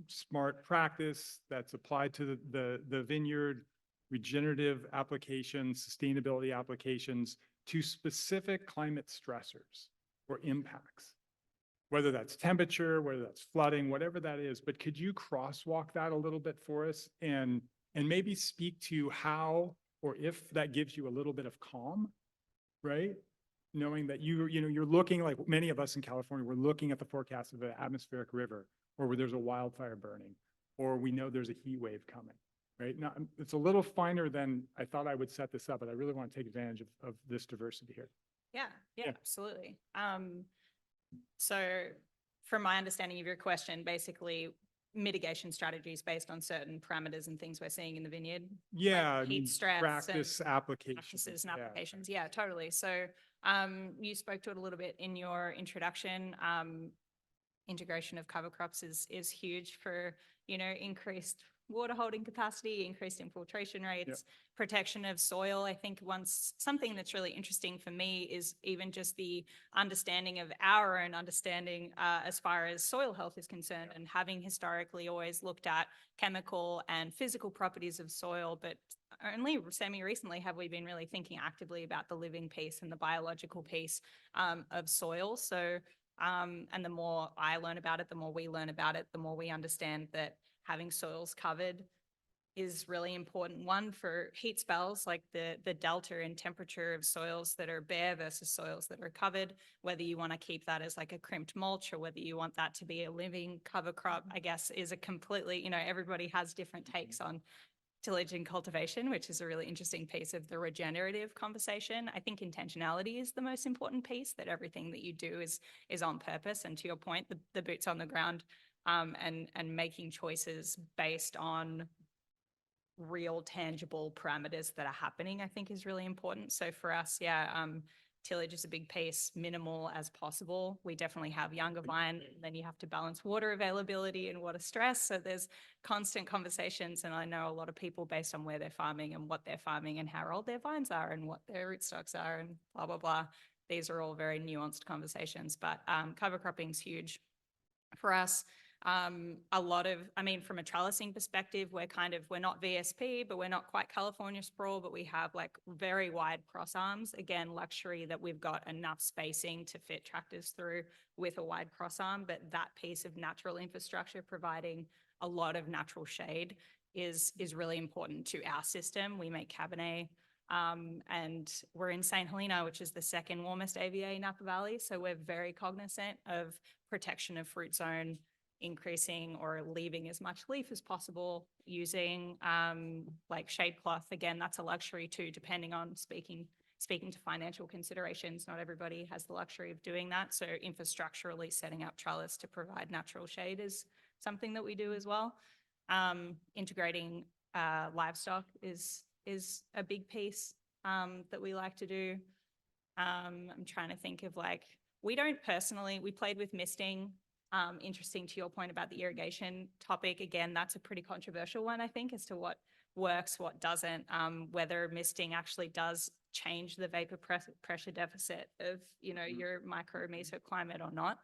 smart practice that's applied to the vineyard, regenerative applications, sustainability applications to specific climate stressors or impacts, whether that's temperature, whether that's flooding, whatever that is. But could you crosswalk that a little bit for us and maybe speak to how or if that gives you a little bit of calm, right? Knowing that you're looking, like many of us in California, we're looking at the forecast of an atmospheric river or where there's a wildfire burning, or we know there's a heat wave coming, right? Now, it's a little finer than I thought I would set this up, but I really want to take advantage of this diversity here. Yeah, absolutely. So from my understanding of your question, basically mitigation strategies based on certain parameters and things we're seeing in the vineyard. Yeah, like heat stress practice applications. practices and applications. Yeah, totally. So you spoke to it a little bit in your introduction. Integration of cover crops is huge for, increased water holding capacity, increased infiltration rates, protection of soil. I think something that's really interesting for me is even just the understanding of our own understanding as far as soil health is concerned, and having historically always looked at chemical and physical properties of soil, but only semi-recently have we been really thinking actively about the living piece and the biological piece of soil. So, and the more I learn about it, the more we learn about it, the more we understand that having soils covered is really important. One, for heat spells, like the delta in temperature of soils that are bare versus soils that are covered, whether you want to keep that as like a crimped mulch or whether you want that to be a living cover crop, I guess is a completely, everybody has different takes on tillage and cultivation, which is a really interesting piece of the regenerative conversation. I think intentionality is the most important piece, that everything that you do is on purpose. And to your point, the boots on the ground and making choices based on real tangible parameters that are happening, I think is really important. So for us, tillage is a big piece, minimal as possible. We definitely have younger vine, and then you have to balance water availability and water stress. So there's constant conversations, and I know a lot of people based on where they're farming and what they're farming and how old their vines are and what their rootstocks are and blah, blah, blah. These are all very nuanced conversations, but cover cropping is huge for us. A lot of, from a trellising perspective, we're not VSP, but we're not quite California sprawl, but we have like very wide cross arms. Again, luxury that we've got enough spacing to fit tractors through with a wide cross arm, but that piece of natural infrastructure providing a lot of natural shade is really important to our system. We make Cabernet, and we're in St. Helena, which is the second warmest AVA in Napa Valley. So we're very cognizant of protection of fruit zone, increasing or leaving as much leaf as possible, using like shade cloth. Again, that's a luxury too, depending on speaking to financial considerations. Not everybody has the luxury of doing that. So infrastructurally setting up trellis to provide natural shade is something that we do as well. Integrating livestock is a big piece that we like to do. I'm trying to think of like, we don't personally, we played with misting. Interesting to your point about the irrigation topic. Again, that's a pretty controversial one, I think, as to what works, what doesn't, whether misting actually does change the vapor pressure deficit of, you know, your micro mesoclimate or not.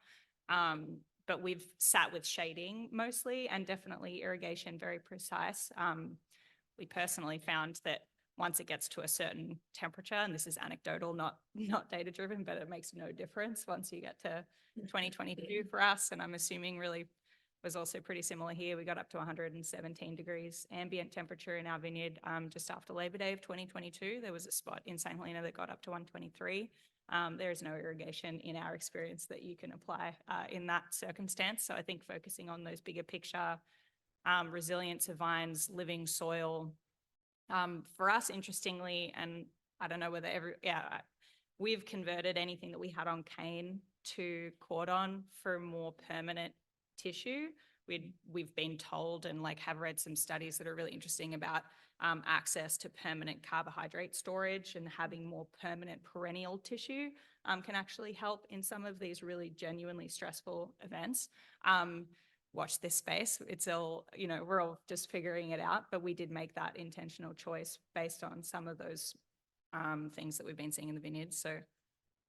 But we've sat with shading mostly, and definitely irrigation very precise. We personally found that once it gets to a certain temperature, and this is anecdotal, not data driven, but it makes no difference once you get to 2022 for us, and I'm assuming really was also pretty similar here. We got up to 117 degrees ambient temperature in our vineyard just after Labor Day of 2022. There was a spot in St. Helena that got up to 123. There is no irrigation in our experience that you can apply in that circumstance. So I think focusing on those bigger picture, resilience of vines, living soil. For us, interestingly, and I don't know whether we've converted anything that we had on cane to cordon for more permanent tissue. We've been told and like have read some studies that are really interesting about access to permanent carbohydrate storage, and having more permanent perennial tissue can actually help in some of these really genuinely stressful events. Watch this space. It's all, you know, we're all just figuring it out, but we did make that intentional choice based on some of those things that we've been seeing in the vineyards. So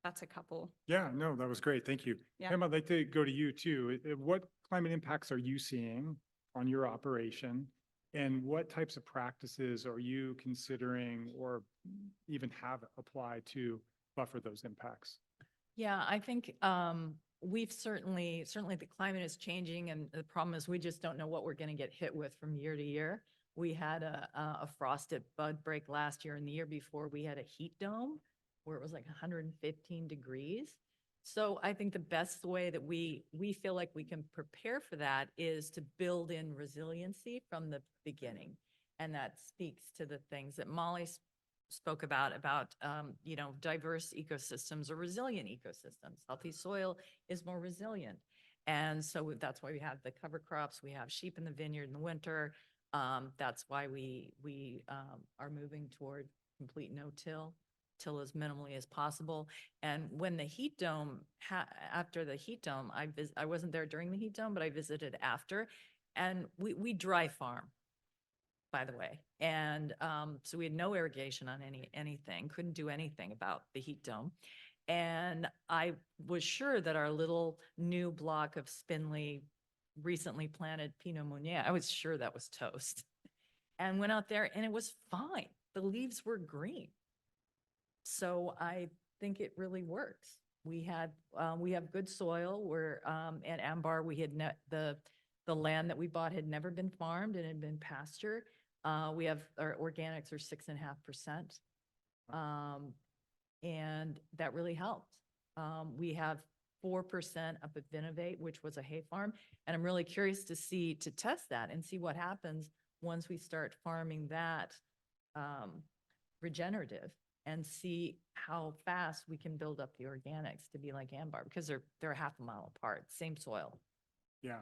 that's a couple. Yeah, no, that was great. Thank you. Yeah. Pam, I'd like to go to you too. What climate impacts are you seeing on your operation? And what types of practices are you considering or even have applied to buffer those impacts? Yeah, I think we've certainly the climate is changing, and the problem is we just don't know what we're going to get hit with from year to year. We had a frosted bud break last year, and the year before we had a heat dome where it was like 115 degrees. So I think the best way that we feel like we can prepare for that is to build in resiliency from the beginning. And that speaks to the things that Molly spoke about, you know, diverse ecosystems or resilient ecosystems. Healthy soil is more resilient. And so that's why we have the cover crops. We have sheep in the vineyard in the winter. That's why we are moving toward complete no-till. Till as minimally as possible. And when the heat dome, after the heat dome, I wasn't there during the heat dome, but I visited after, and we dry farm, by the way. And so we had no irrigation on anything, couldn't do anything about the heat dome. And I was sure that our little new block of spindly, recently planted Pinot Meunier, I was sure that was toast. And went out there and it was fine. The leaves were green. So I think it really works. We have good soil. We're at Ambar. We had the land that we bought had never been farmed and had been pasture. We have our organics are 6.5%, and that really helped. We have 4% up at Vinovate, which was a hay farm, and I'm really curious to test that and see what happens once we start farming that regenerative, and see how fast we can build up the organics to be like Ambar, because they're half a mile apart, same soil. Yeah.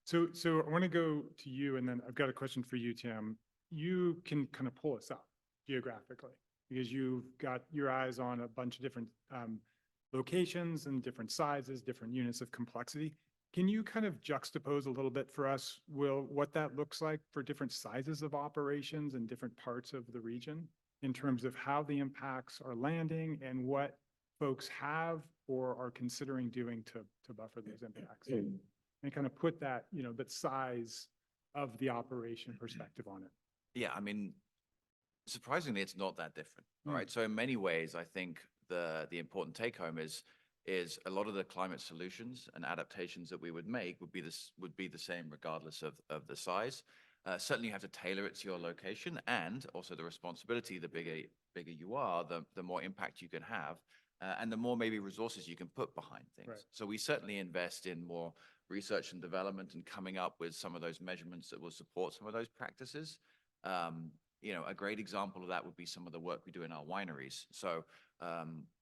So I want to go to you, and then I've got a question for you, Tim. You can kind of pull us up geographically because you've got your eyes on a bunch of different locations and different sizes, different units of complexity. Can you kind of juxtapose a little bit for us, Will, what that looks like for different sizes of operations in different parts of the region, in terms of how the impacts are landing and what folks have or are considering doing to buffer those impacts? And kind of put that, you know, that size of the operation perspective on it. Yeah, I mean, surprisingly, it's not that different. All right. So in many ways, I think the important take home is a lot of the climate solutions and adaptations that we would make would be the same regardless of the size. Certainly you have to tailor it to your location, and also the responsibility, the bigger you are, the more impact you can have, and the more maybe resources you can put behind things. Right. So we certainly invest in more research and development and coming up with some of those measurements that will support some of those practices. A great example of that would be some of the work we do in our wineries. So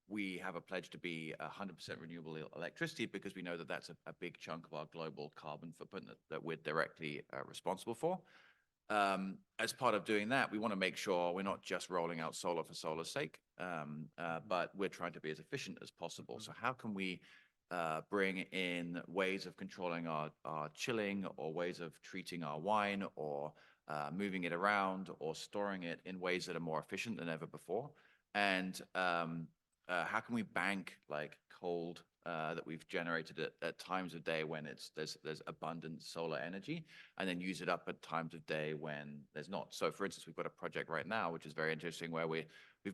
we have a pledge to be 100% renewable electricity because we know that that's a big chunk of our global carbon footprint that we're directly responsible for. As part of doing that, we want to make sure we're not just rolling out solar for solar's sake, but we're trying to be as efficient as possible. So how can we bring in ways of controlling our chilling, or ways of treating our wine, or moving it around, or storing it in ways that are more efficient than ever before? And how can we bank like cold that we've generated at times of day when there's abundant solar energy, and then use it up at times of day when there's not? So for instance, we've got a project right now, which is very interesting, where we've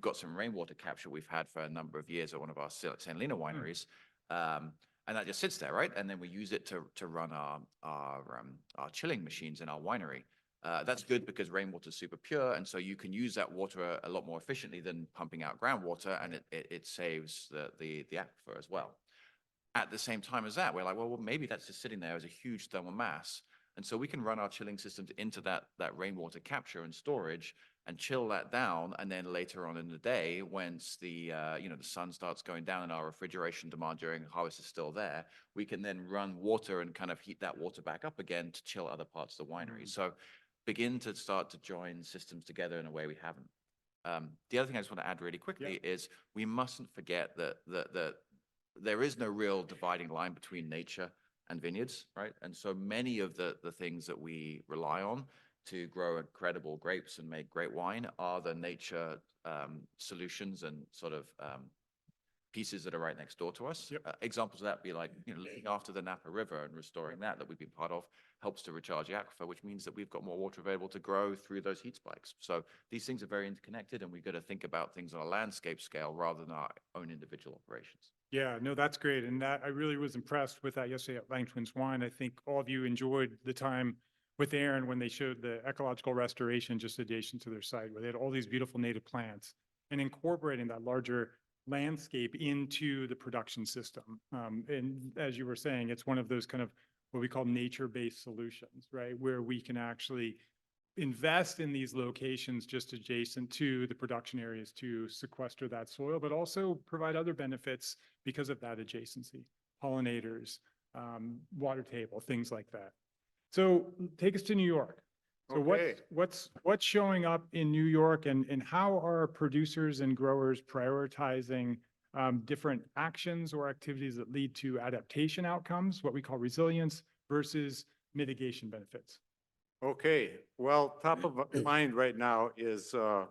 got some rainwater capture we've had for a number of years at one of our St. Helena wineries. And that just sits there, right? And then we use it to run our chilling machines in our winery. That's good because rainwater is super pure, and so you can use that water a lot more efficiently than pumping out groundwater, and it saves the aquifer as well. At the same time as that, we're like, well, maybe that's just sitting there as a huge thermal mass, and so we can run our chilling systems into that rainwater capture and storage and chill that down, and then later on in the day, once the sun starts going down and our refrigeration demand during harvest is still there, we can then run water and kind of heat that water back up again to chill other parts of the winery. So begin to start to join systems together in a way we haven't. The other thing I just want to add really quickly is we mustn't forget that there is no real dividing line between nature and vineyards, right? And so many of the things that we rely on to grow incredible grapes and make great wine are the nature solutions and sort of pieces that are right next door to us. Examples of that be like, looking after the Napa River and restoring that we've been part of helps to recharge the aquifer, which means that we've got more water available to grow through those heat spikes. So these things are very interconnected, and we've got to think about things on a landscape scale rather than our own individual operations. Yeah, no, that's great. And that I really was impressed with that yesterday at Langton's Wine. I think all of you enjoyed the time with Aaron when they showed the ecological restoration just adjacent to their site, where they had all these beautiful native plants and incorporating that larger landscape into the production system. And as you were saying, it's one of those kind of what we call nature-based solutions, right? Where we can actually invest in these locations just adjacent to the production areas to sequester that soil, but also provide other benefits because of that adjacency, pollinators, water table, things like that. So take us to New York. So what's showing up in New York, and how are producers and growers prioritizing different actions or activities that lead to adaptation outcomes, what we call resilience, versus mitigation benefits? Okay, well, top of mind right now is the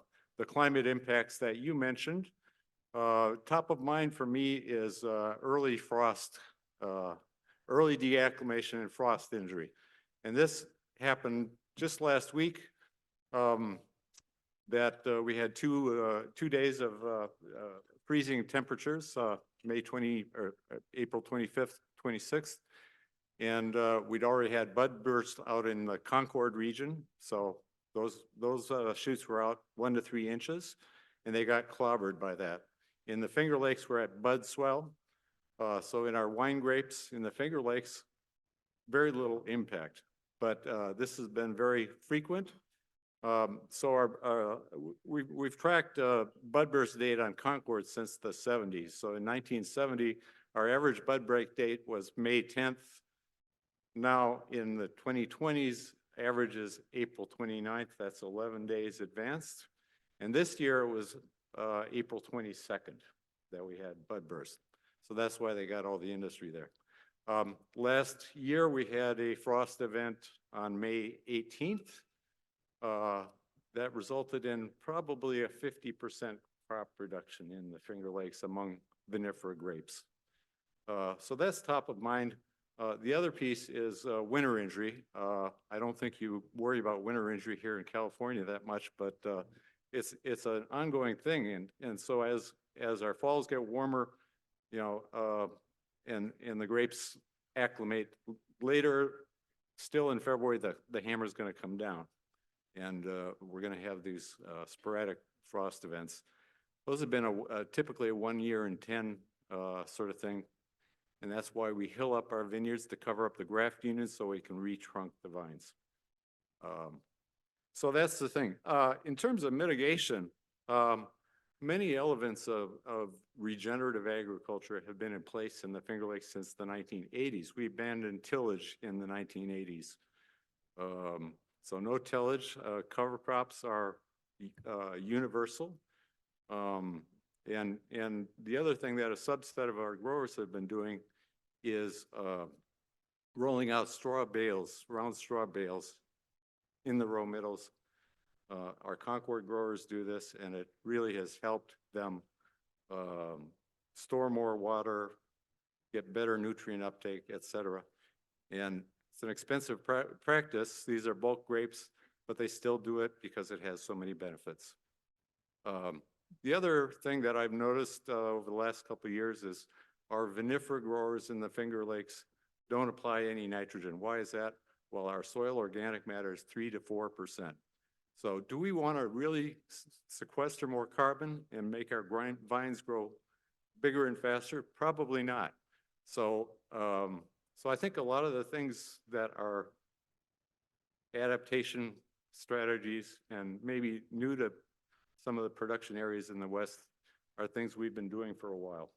climate impacts that you mentioned. Top of mind for me is early frost, early deacclimation and frost injury. And this happened just last week, that we had two days of freezing temperatures, April 25th, 26th. And we'd already had bud burst out in the Concord region. So those shoots were out 1 to 3 inches, and they got clobbered by that. In the Finger Lakes, we're at bud swell. So in our wine grapes in the Finger Lakes, very little impact. But this has been very frequent. So we've tracked bud burst date on Concord since the 70s. So in 1970, our average bud break date was May 10th. Now in the 2020s, average is April 29th. That's 11 days advanced. And this year it was April 22nd that we had bud burst. So that's why they got all the industry there. Last year we had a frost event on May 18th. That resulted in probably a 50% crop reduction in the Finger Lakes among vinifera grapes. So that's top of mind. The other piece is winter injury. I don't think you worry about winter injury here in California that much, but it's an ongoing thing. And so as our falls get warmer, and the grapes acclimate later, still in February, the hammer's going to come down. And we're going to have these sporadic frost events. Those have been typically a 1 year in 10 sort of thing. And that's why we hill up our vineyards to cover up the graft units so we can retrunk the vines. So that's the thing. In terms of mitigation, many elements of regenerative agriculture have been in place in the Finger Lakes since the 1980s. We abandoned tillage in the 1980s. So no tillage, cover crops are universal. And the other thing that a subset of our growers have been doing is rolling out straw bales, round straw bales in the row middles. Our Concord growers do this, and it really has helped them store more water, get better nutrient uptake, et cetera. And it's an expensive practice. These are bulk grapes, but they still do it because it has so many benefits. The other thing that I've noticed over the last couple of years is our vinifera growers in the Finger Lakes don't apply any nitrogen. Why is that? Well, our soil organic matter is 3 to 4%. So do we want to really sequester more carbon and make our vines grow bigger and faster? Probably not. So, so I think a lot of the things that are adaptation strategies and maybe new to some of the production areas in the West are things we've been doing for a while.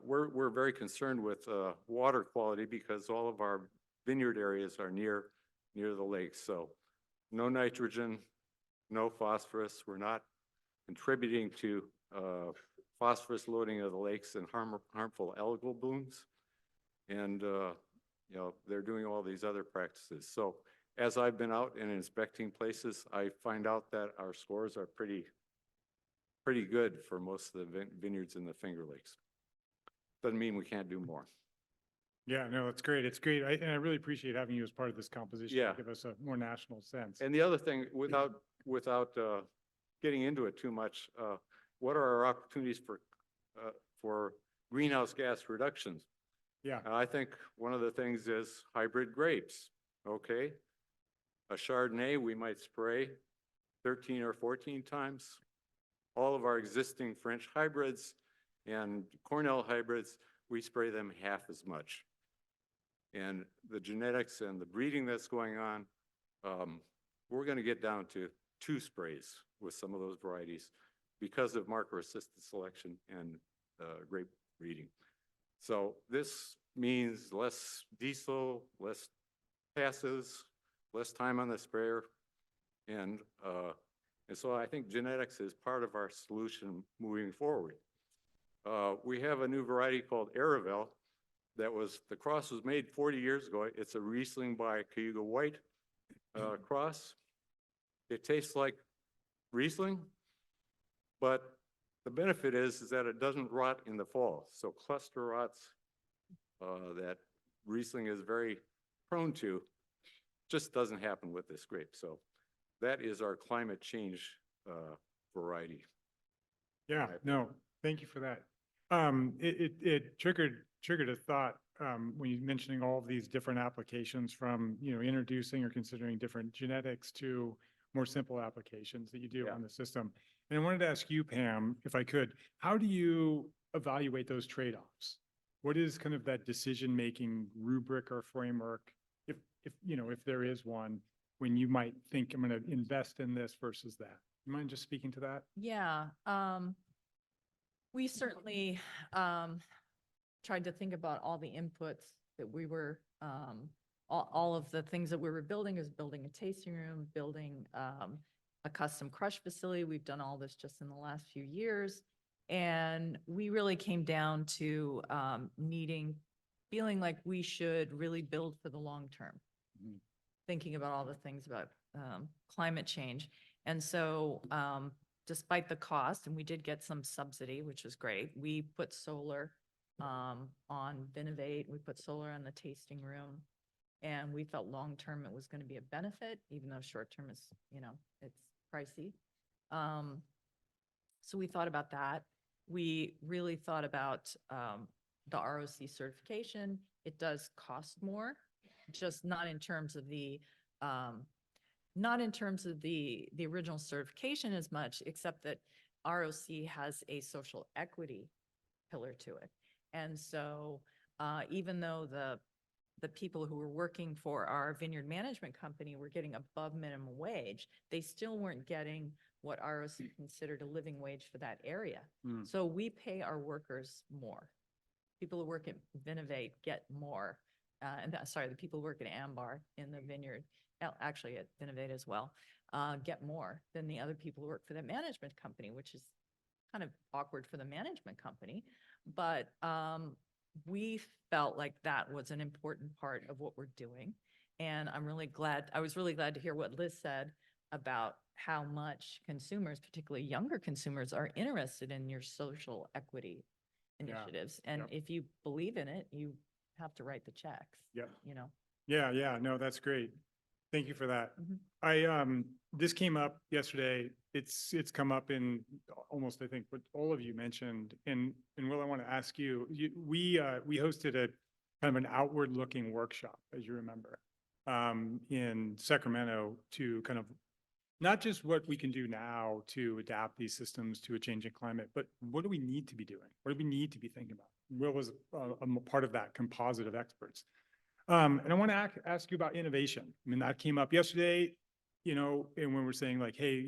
We're very concerned with water quality because all of our vineyard areas are near the lakes. So no nitrogen, no phosphorus. We're not contributing to phosphorus loading of the lakes and harmful algal blooms. And you know, they're doing all these other practices. So as I've been out and inspecting places, I find out that our scores are pretty good for most of the vineyards in the Finger Lakes. Doesn't mean we can't do more. Yeah, no, it's great. It's great. And I really appreciate having you as part of this composition Yeah. to give us a more national sense. And the other thing, without getting into it too much, what are our opportunities for greenhouse gas reductions? Yeah. And I think one of the things is hybrid grapes. Okay, a Chardonnay we might spray 13 or 14 times. All of our existing French hybrids and Cornell hybrids, we spray them half as much. And the genetics and the breeding that's going on, we're going to get down to 2 sprays with some of those varieties because of marker-assisted selection and grape breeding. So this means less diesel, less passes, less time on the sprayer, and so I think genetics is part of our solution moving forward. We have a new variety called Aravel the cross was made 40 years ago. It's a Riesling by Cayuga White cross. It tastes like Riesling, but the benefit is that it doesn't rot in the fall. So cluster rots that Riesling is very prone to just doesn't happen with this grape. So that is our climate change variety. Yeah, no, thank you for that. It triggered a thought when you mentioning all of these different applications from, you know, introducing or considering different genetics to more simple applications that you do on the system. And I wanted to ask you, Pam, if I could, how do you evaluate those trade-offs? What is kind of that decision-making rubric or framework, if you know, if there is one, when you might think I'm going to invest in this versus that? You mind just speaking to that? Yeah, we certainly tried to think about all the inputs that we were, all of the things that we were building, is building a tasting room, building a custom crush facility. We've done all this just in the last few years. And we really came down to feeling like we should really build for the long term, thinking about all the things about climate change. And so despite the cost, and we did get some subsidy, which is great, we put solar on Vinovate, we put solar on the tasting room, and we felt long-term it was going to be a benefit, even though short-term is, you know, it's pricey. So we thought about that. We really thought about the ROC certification. It does cost more, just not in terms of the original certification as much, except that ROC has a social equity pillar to it. And so even though the people who were working for our vineyard management company were getting above minimum wage, they still weren't getting what ROC considered a living wage for that area. Mm. So we pay our workers more. People who work at Vinovate get more. The people who work at Ambar in the vineyard, actually at Vinovate as well, get more than the other people who work for the management company, which is kind of awkward for the management company. But we felt like that was an important part of what we're doing. And I was really glad to hear what Liz said about how much consumers, particularly younger consumers, are interested in your social equity initiatives. And yeah. if you believe in it, you have to write the checks. Yep. You know? Yeah, no, that's great. Thank you for that. Mhm. This came up yesterday. It's come up in almost, I think, what all of you mentioned. And Will, I want to ask you, we hosted a kind of an outward looking workshop, as you remember, in Sacramento to kind of not just what we can do now to adapt these systems to a changing climate, but what do we need to be doing? What do we need to be thinking about? Will was a part of that composite of experts. And I want to ask you about innovation. I mean, that came up yesterday, and when we're saying like, hey,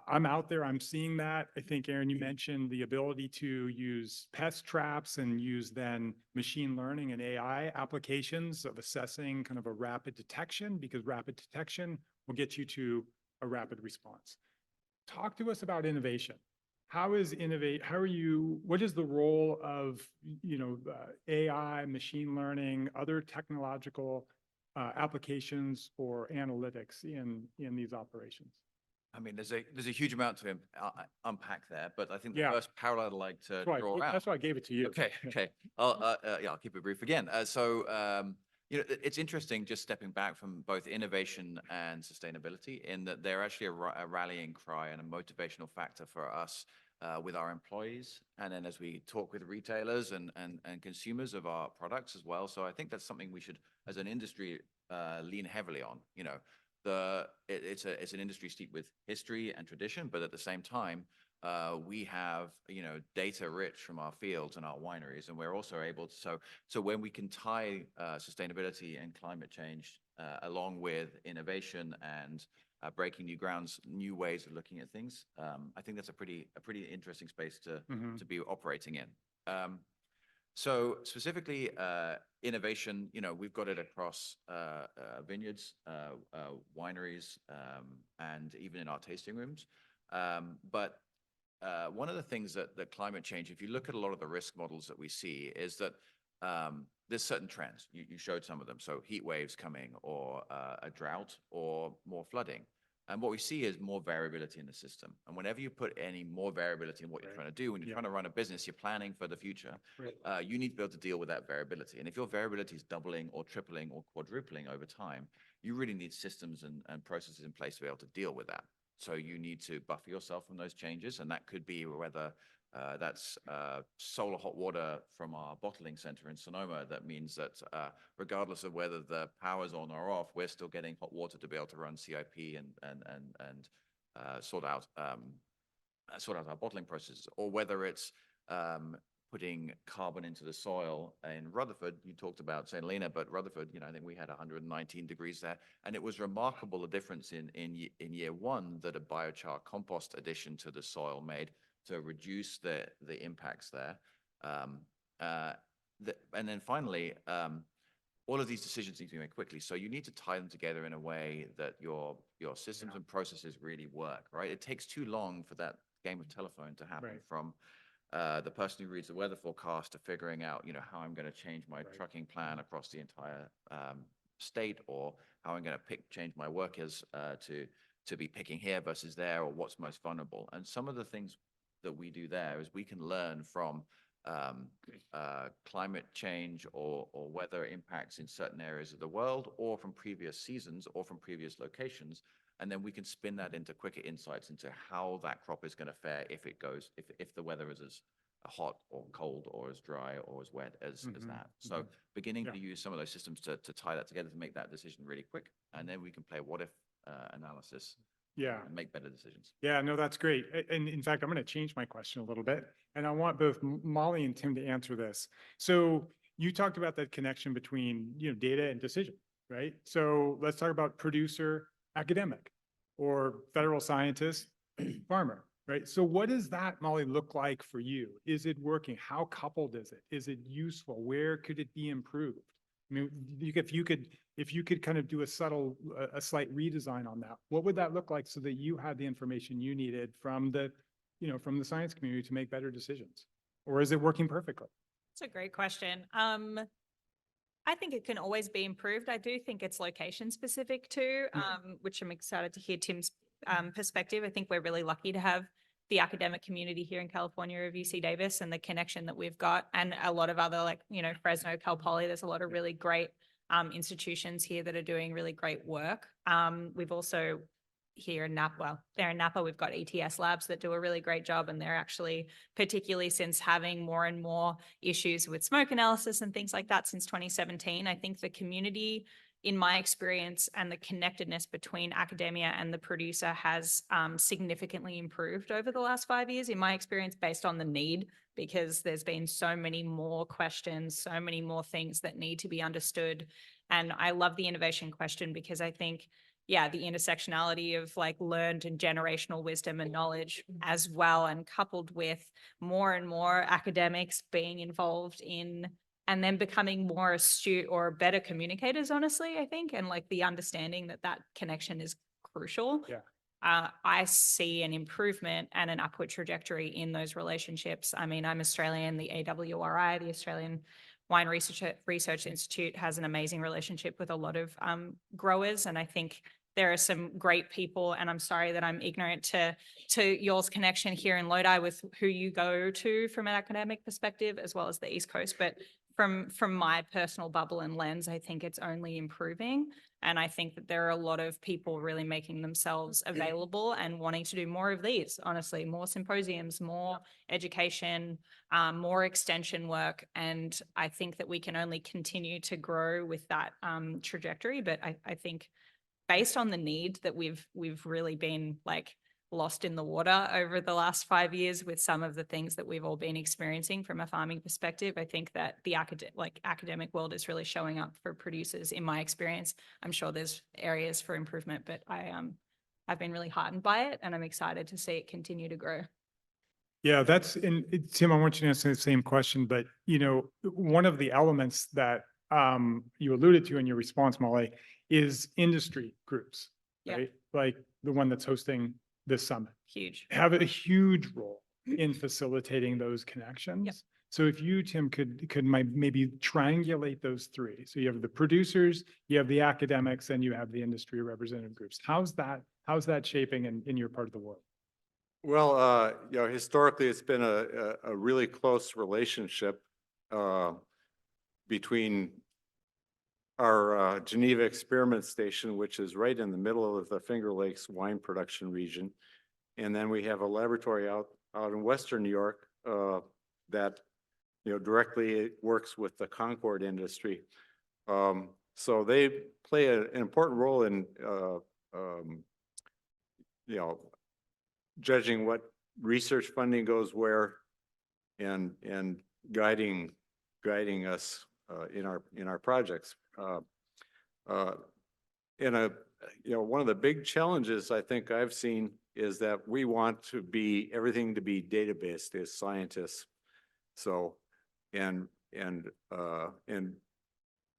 I'm out there, I'm seeing that. I think, Aaron, you mentioned the ability to use pest traps and use then machine learning and AI applications of assessing kind of a rapid detection, because rapid detection will get you to a rapid response. Talk to us about innovation. What is the role of, AI, machine learning, other technological applications or analytics in these operations? I mean, there's a huge amount to unpack there, but I think the Yeah. first parallel I'd like to draw out. That's why I gave it to you. Okay. I'll keep it brief again. It's interesting just stepping back from both innovation and sustainability in that they're actually a rallying cry and a motivational factor for us with our employees. And then as we talk with retailers and consumers of our products as well. So I think that's something we should, as an industry, lean heavily on. It's an industry steeped with history and tradition, but at the same time, we have, data rich from our fields and our wineries, and we're also able to, so when we can tie sustainability and climate change along with innovation and breaking new grounds, new ways of looking at things, I think that's a pretty interesting space to be operating in. So specifically, innovation, we've got it across vineyards, wineries, and even in our tasting rooms. But one of the things that climate change, if you look at a lot of the risk models that we see, is that there's certain trends. You showed some of them. So heat waves coming, or a drought, or more flooding. And what we see is more variability in the system. And whenever you put any more variability in what you're trying to do, when you're trying to run a business, you're planning for the future, you need to be able to deal with that variability. And if your variability is doubling or tripling or quadrupling over time, you really need systems and processes in place to be able to deal with that. So you need to buffer yourself from those changes. And that could be whether that's solar hot water from our bottling center in Sonoma. That means that regardless of whether the power's on or off, we're still getting hot water to be able to run CIP and sort out our bottling processes, or whether it's putting carbon into the soil. In Rutherford, you talked about St. Helena, but Rutherford, I think we had 119 degrees there. And it was remarkable the difference in year one that a biochar compost addition to the soil made to reduce the impacts there. And then finally, all of these decisions need to be made quickly. So you need to tie them together in a way that your systems and processes really work, right? It takes too long for that game of telephone to happen, from the person who reads the weather forecast to figuring out, how I'm going to change my trucking plan across the entire state, or how I'm going to change my workers to be picking here versus there, or what's most vulnerable. And some of the things that we do there is we can learn from climate change or weather impacts in certain areas of the world, or from previous seasons, or from previous locations. And then we can spin that into quicker insights into how that crop is going to fare if the weather is hot or cold or as dry or as wet as Mhm, that. So beginning Yeah. to use some of those systems to tie that together to make that decision really quick. And then we can play what if analysis Yeah. and make better decisions. Yeah, no, that's great. And in fact, I'm going to change my question a little bit. And I want both Molly and Tim to answer this. So you talked about that connection between, data and decision, right? So let's talk about producer, academic, or federal scientist, farmer, right? So what does that, Molly, look like for you? Is it working? How coupled is it? Is it useful? Where could it be improved? I mean, if you could kind of do a slight redesign on that, what would that look like so that you had the information you needed from the science community to make better decisions? Or is it working perfectly? It's a great question. I think it can always be improved. I do think it's location specific too, which I'm excited to hear Tim's perspective. I think we're really lucky to have the academic community here in California of UC Davis and the connection that we've got, and a lot of other Fresno, Cal Poly. There's a lot of really great institutions here that are doing really great work. We've also here in Napa, well, there in Napa, we've got ETS labs that do a really great job, and they're actually, particularly since having more and more issues with smoke analysis and things like that since 2017, I think the community, in my experience, and the connectedness between academia and the producer has significantly improved over the last 5 years, in my experience, based on the need, because there's been so many more questions, so many more things that need to be understood. And I love the innovation question because I think, yeah, the intersectionality of learned and generational wisdom and knowledge as well, and coupled with more and more academics being involved in and then becoming more astute or better communicators, honestly, I think, and the understanding that that connection is crucial. Yeah. I see an improvement and an upward trajectory in those relationships. I mean, I'm Australian, the AWRI, the Australian Wine Research Institute, has an amazing relationship with a lot of growers. And I think there are some great people, and I'm sorry that I'm ignorant to y'all's connection here in Lodi with who you go to from an academic perspective, as well as the East Coast. But from my personal bubble and lens, I think it's only improving. And I think that there are a lot of people really making themselves available and wanting to do more of these, honestly, more symposiums, more education, more extension work. And I think that we can only continue to grow with that trajectory. But I think based on the need that we've really been lost in the water over the last 5 years with some of the things that we've all been experiencing from a farming perspective, I think that the academic world is really showing up for producers, in my experience. I'm sure there's areas for improvement, but I've been really heartened by it, and I'm excited to see it continue to grow. Yeah, Tim, I want you to answer the same question, but one of the elements that you alluded to in your response, Molly, is industry groups, Yeah. right? Like the one that's hosting this summit. Huge. Have a huge role in facilitating those connections. Yep. So if you, Tim, could maybe triangulate those three. So you have the producers, you have the academics, and you have the industry representative groups. How's that shaping in your part of the world? Well, historically, it's been a really close relationship between our Geneva Experiment Station, which is right in the middle of the Finger Lakes wine production region. And then we have a laboratory out in Western New York that, directly works with the Concord industry. So they play an important role in, judging what research funding goes where and guiding us in our projects. One of the big challenges I think I've seen is that we want everything to be data-based as scientists. So, and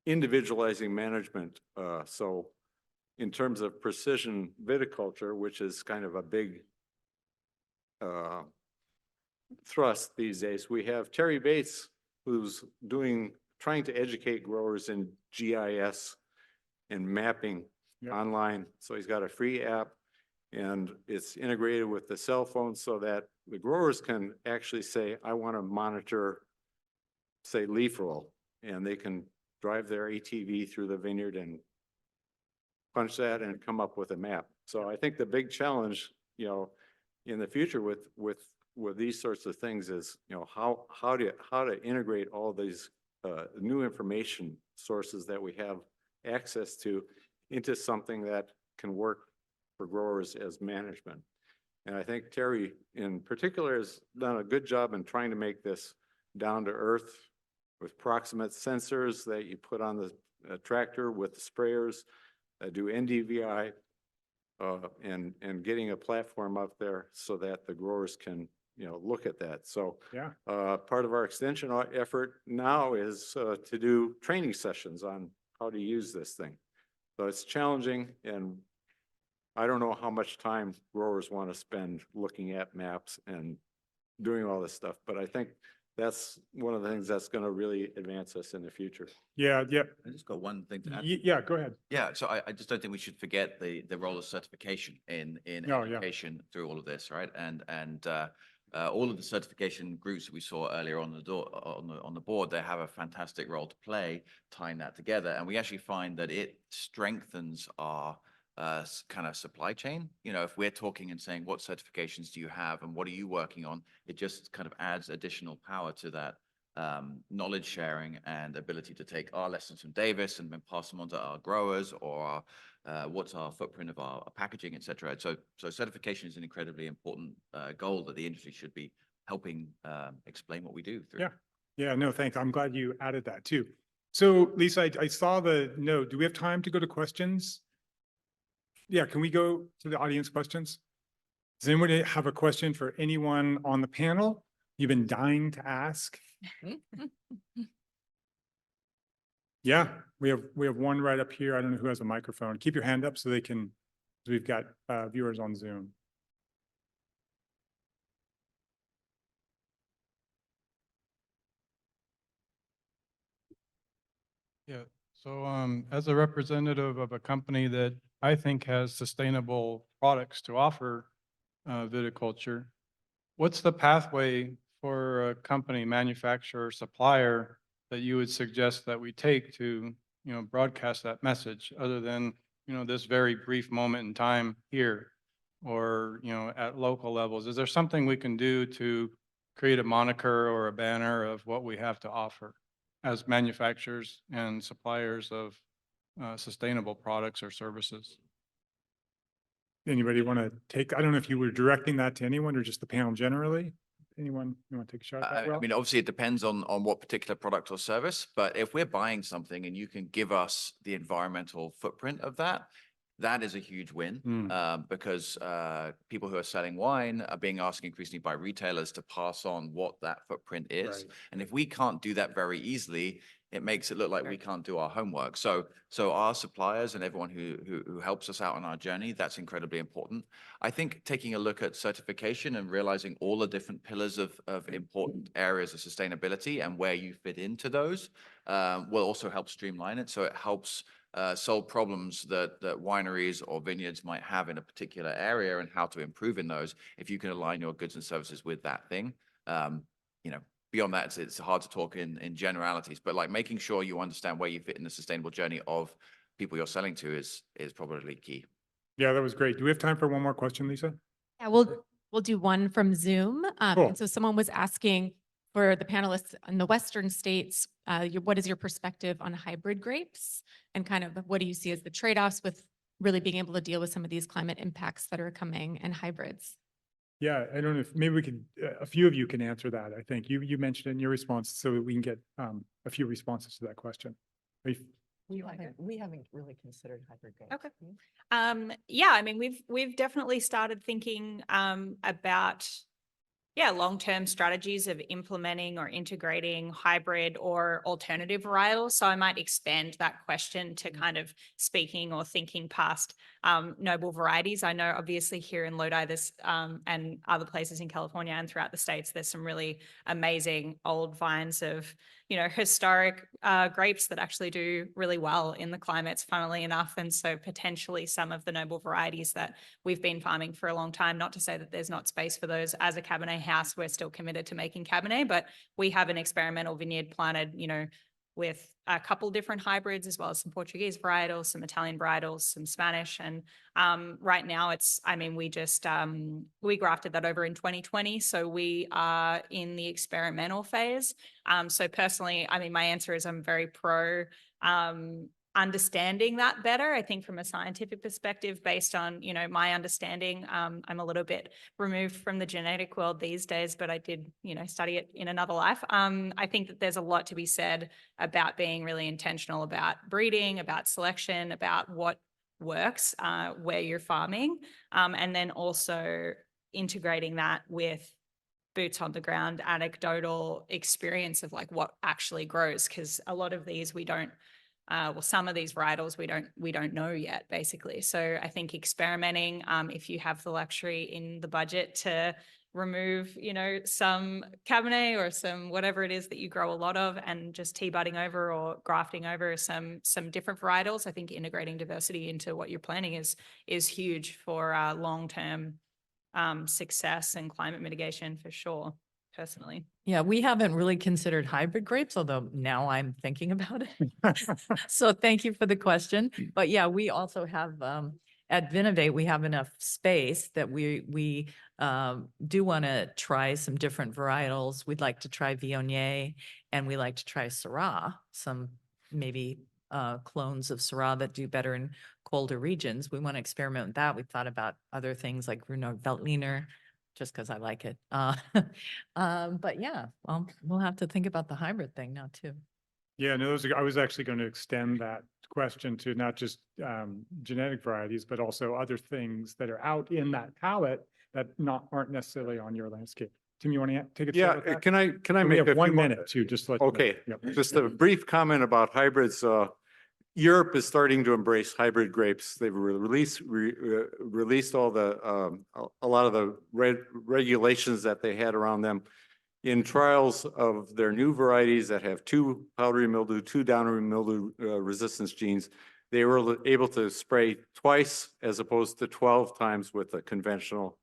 individualizing management. So in terms of precision viticulture, which is kind of a big thrust these days, we have Terry Bates, who's trying to educate growers in GIS and mapping. Yep. Online. So he's got a free app, and it's integrated with the cell phone so that the growers can actually say, I want to monitor, say, leaf roll, and they can drive their ATV through the vineyard and punch that and come up with a map. So I think the big challenge, in the future with with these sorts of things is, you know, how to integrate all these new information sources that we have access to into something that can work for growers as management. And I think Terry in particular has done a good job in trying to make this down to earth with proximate sensors that you put on the tractor with the sprayers that do NDVI, and getting a platform up there so that the growers can, you know, look at that. So Yeah. part of our extension effort now is to do training sessions on how to use this thing. So it's challenging, and I don't know how much time growers want to spend looking at maps and doing all this stuff, but I think that's one of the things that's going to really advance us in the future. Yeah, yeah, I just got one thing to add. yeah, go ahead. Yeah, so I just don't think we should forget the role of certification in Oh, yeah. education through all of this, right? And all of the certification groups that we saw earlier on the door on the board, they have a fantastic role to play tying that together, and we actually find that it strengthens our kind of supply chain. You know, if we're talking and saying, what certifications do you have and what are you working on, it just kind of adds additional power to that knowledge sharing and ability to take our lessons from Davis and then pass them on to our growers, or what's our footprint of our packaging, et cetera. So certification is an incredibly important goal that the industry should be helping explain what we do through. Yeah. Yeah, no, thanks. I'm glad you added that too. So Lisa, I saw the note. Do we have time to go to questions? Yeah, can we go to the audience questions? Does anybody have a question for anyone on the panel you've been dying to ask? Yeah, we have one right up here. I don't know who has a microphone. Keep your hand up so they can, we've got viewers on Zoom. Yeah, so as a representative of a company that I think has sustainable products to offer viticulture, what's the pathway for a company, manufacturer, supplier that you would suggest that we take to, you know, broadcast that message other than, you know, this very brief moment in time here or, you know, at local levels? Is there something we can do to create a moniker or a banner of what we have to offer as manufacturers and suppliers of sustainable products or services? Anybody want to take, I don't know if you were directing that to anyone or just the panel generally? Anyone, you want to take a shot at that? I mean, obviously it depends on what particular product or service, but if we're buying something and you can give us the environmental footprint of that, that is a huge win. Because people who are selling wine are being asked increasingly by retailers to pass on what that footprint is. Right. And if we can't do that very easily, it makes it look like we can't do our homework. So our suppliers and everyone who helps us out on our journey, that's incredibly important. I think taking a look at certification and realizing all the different pillars of important areas of sustainability and where you fit into those will also help streamline it. So it helps solve problems that wineries or vineyards might have in a particular area and how to improve in those. If you can align your goods and services with that thing, you know, beyond that, it's hard to talk in generalities, but like making sure you understand where you fit in the sustainable journey of people you're selling to is probably key. Yeah, that was great. Do we have time for one more question, Lisa? Yeah, we'll do one from Zoom. Cool. And so someone was asking for the panelists in the Western states, what is your perspective on hybrid grapes? And kind of what do you see as the trade-offs with really being able to deal with some of these climate impacts that are coming and hybrids? Yeah, I don't know if maybe we could, a few of you can answer that. I think you mentioned it in your response, so we can get a few responses to that question. Are you- We haven't really considered hybrid grapes. Okay. Yeah, I mean, we've definitely started thinking about long-term strategies of implementing or integrating hybrid or alternative varietals. So I might expand that question to kind of speaking or thinking past noble varieties. I know obviously here in Lodi, this and other places in California and throughout the States, there's some really amazing old vines of, you know, historic grapes that actually do really well in the climates, funnily enough. And so potentially some of the noble varieties that we've been farming for a long time, not to say that there's not space for those as a Cabernet house, we're still committed to making Cabernet, but we have an experimental vineyard planted, you know, with a couple different hybrids, as well as some Portuguese varietals, some Italian varietals, some Spanish. And right now we grafted that over in 2020. So we are in the experimental phase. So personally, my answer is I'm very pro understanding that better. I think from a scientific perspective, based on, my understanding, I'm a little bit removed from the genetic world these days, but I did, study it in another life. I think that there's a lot to be said about being really intentional about breeding, about selection, about what works where you're farming, and then also integrating that with boots on the ground, anecdotal experience of like what actually grows, because a lot of these we don't. Some of these varietals we don't know yet, basically. So I think experimenting, if you have the luxury in the budget to remove, some Cabernet or some whatever it is that you grow a lot of, and just tea budding over or grafting over some different varietals, I think integrating diversity into what you're planting is huge for long-term success and climate mitigation, for sure, personally. Yeah, we haven't really considered hybrid grapes, although now I'm thinking about it. So thank you for the question. But yeah, we also have, at Vinovate, we have enough space that we do want to try some different varietals. We'd like to try Viognier, and we like to try Syrah, some maybe clones of Syrah that do better in colder regions. We want to experiment with that. We've thought about other things like Gruner Veltliner, just because I like it. But yeah, we'll have to think about the hybrid thing now too. Yeah, no, I was actually going to extend that question to not just genetic varieties, but also other things that are out in that palette that aren't necessarily on your landscape. Tim, you want to take a Yeah, shot at that? can I We make have a 1 few more- minute to just let. you know. Okay, Yep. just a brief comment about hybrids. Europe is starting to embrace hybrid grapes. They've released all the a lot of the regulations that they had around them in trials of their new varieties that have 2 powdery mildew, 2 downy mildew resistance genes. They were able to spray twice as opposed to 12 times with a conventional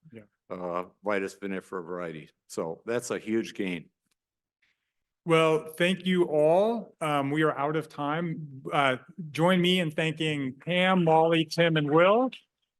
Vitis vinifera variety. So that's a huge gain. Well, thank you all. We are out of time. Join me in thanking Pam, Molly, Tim, and Will.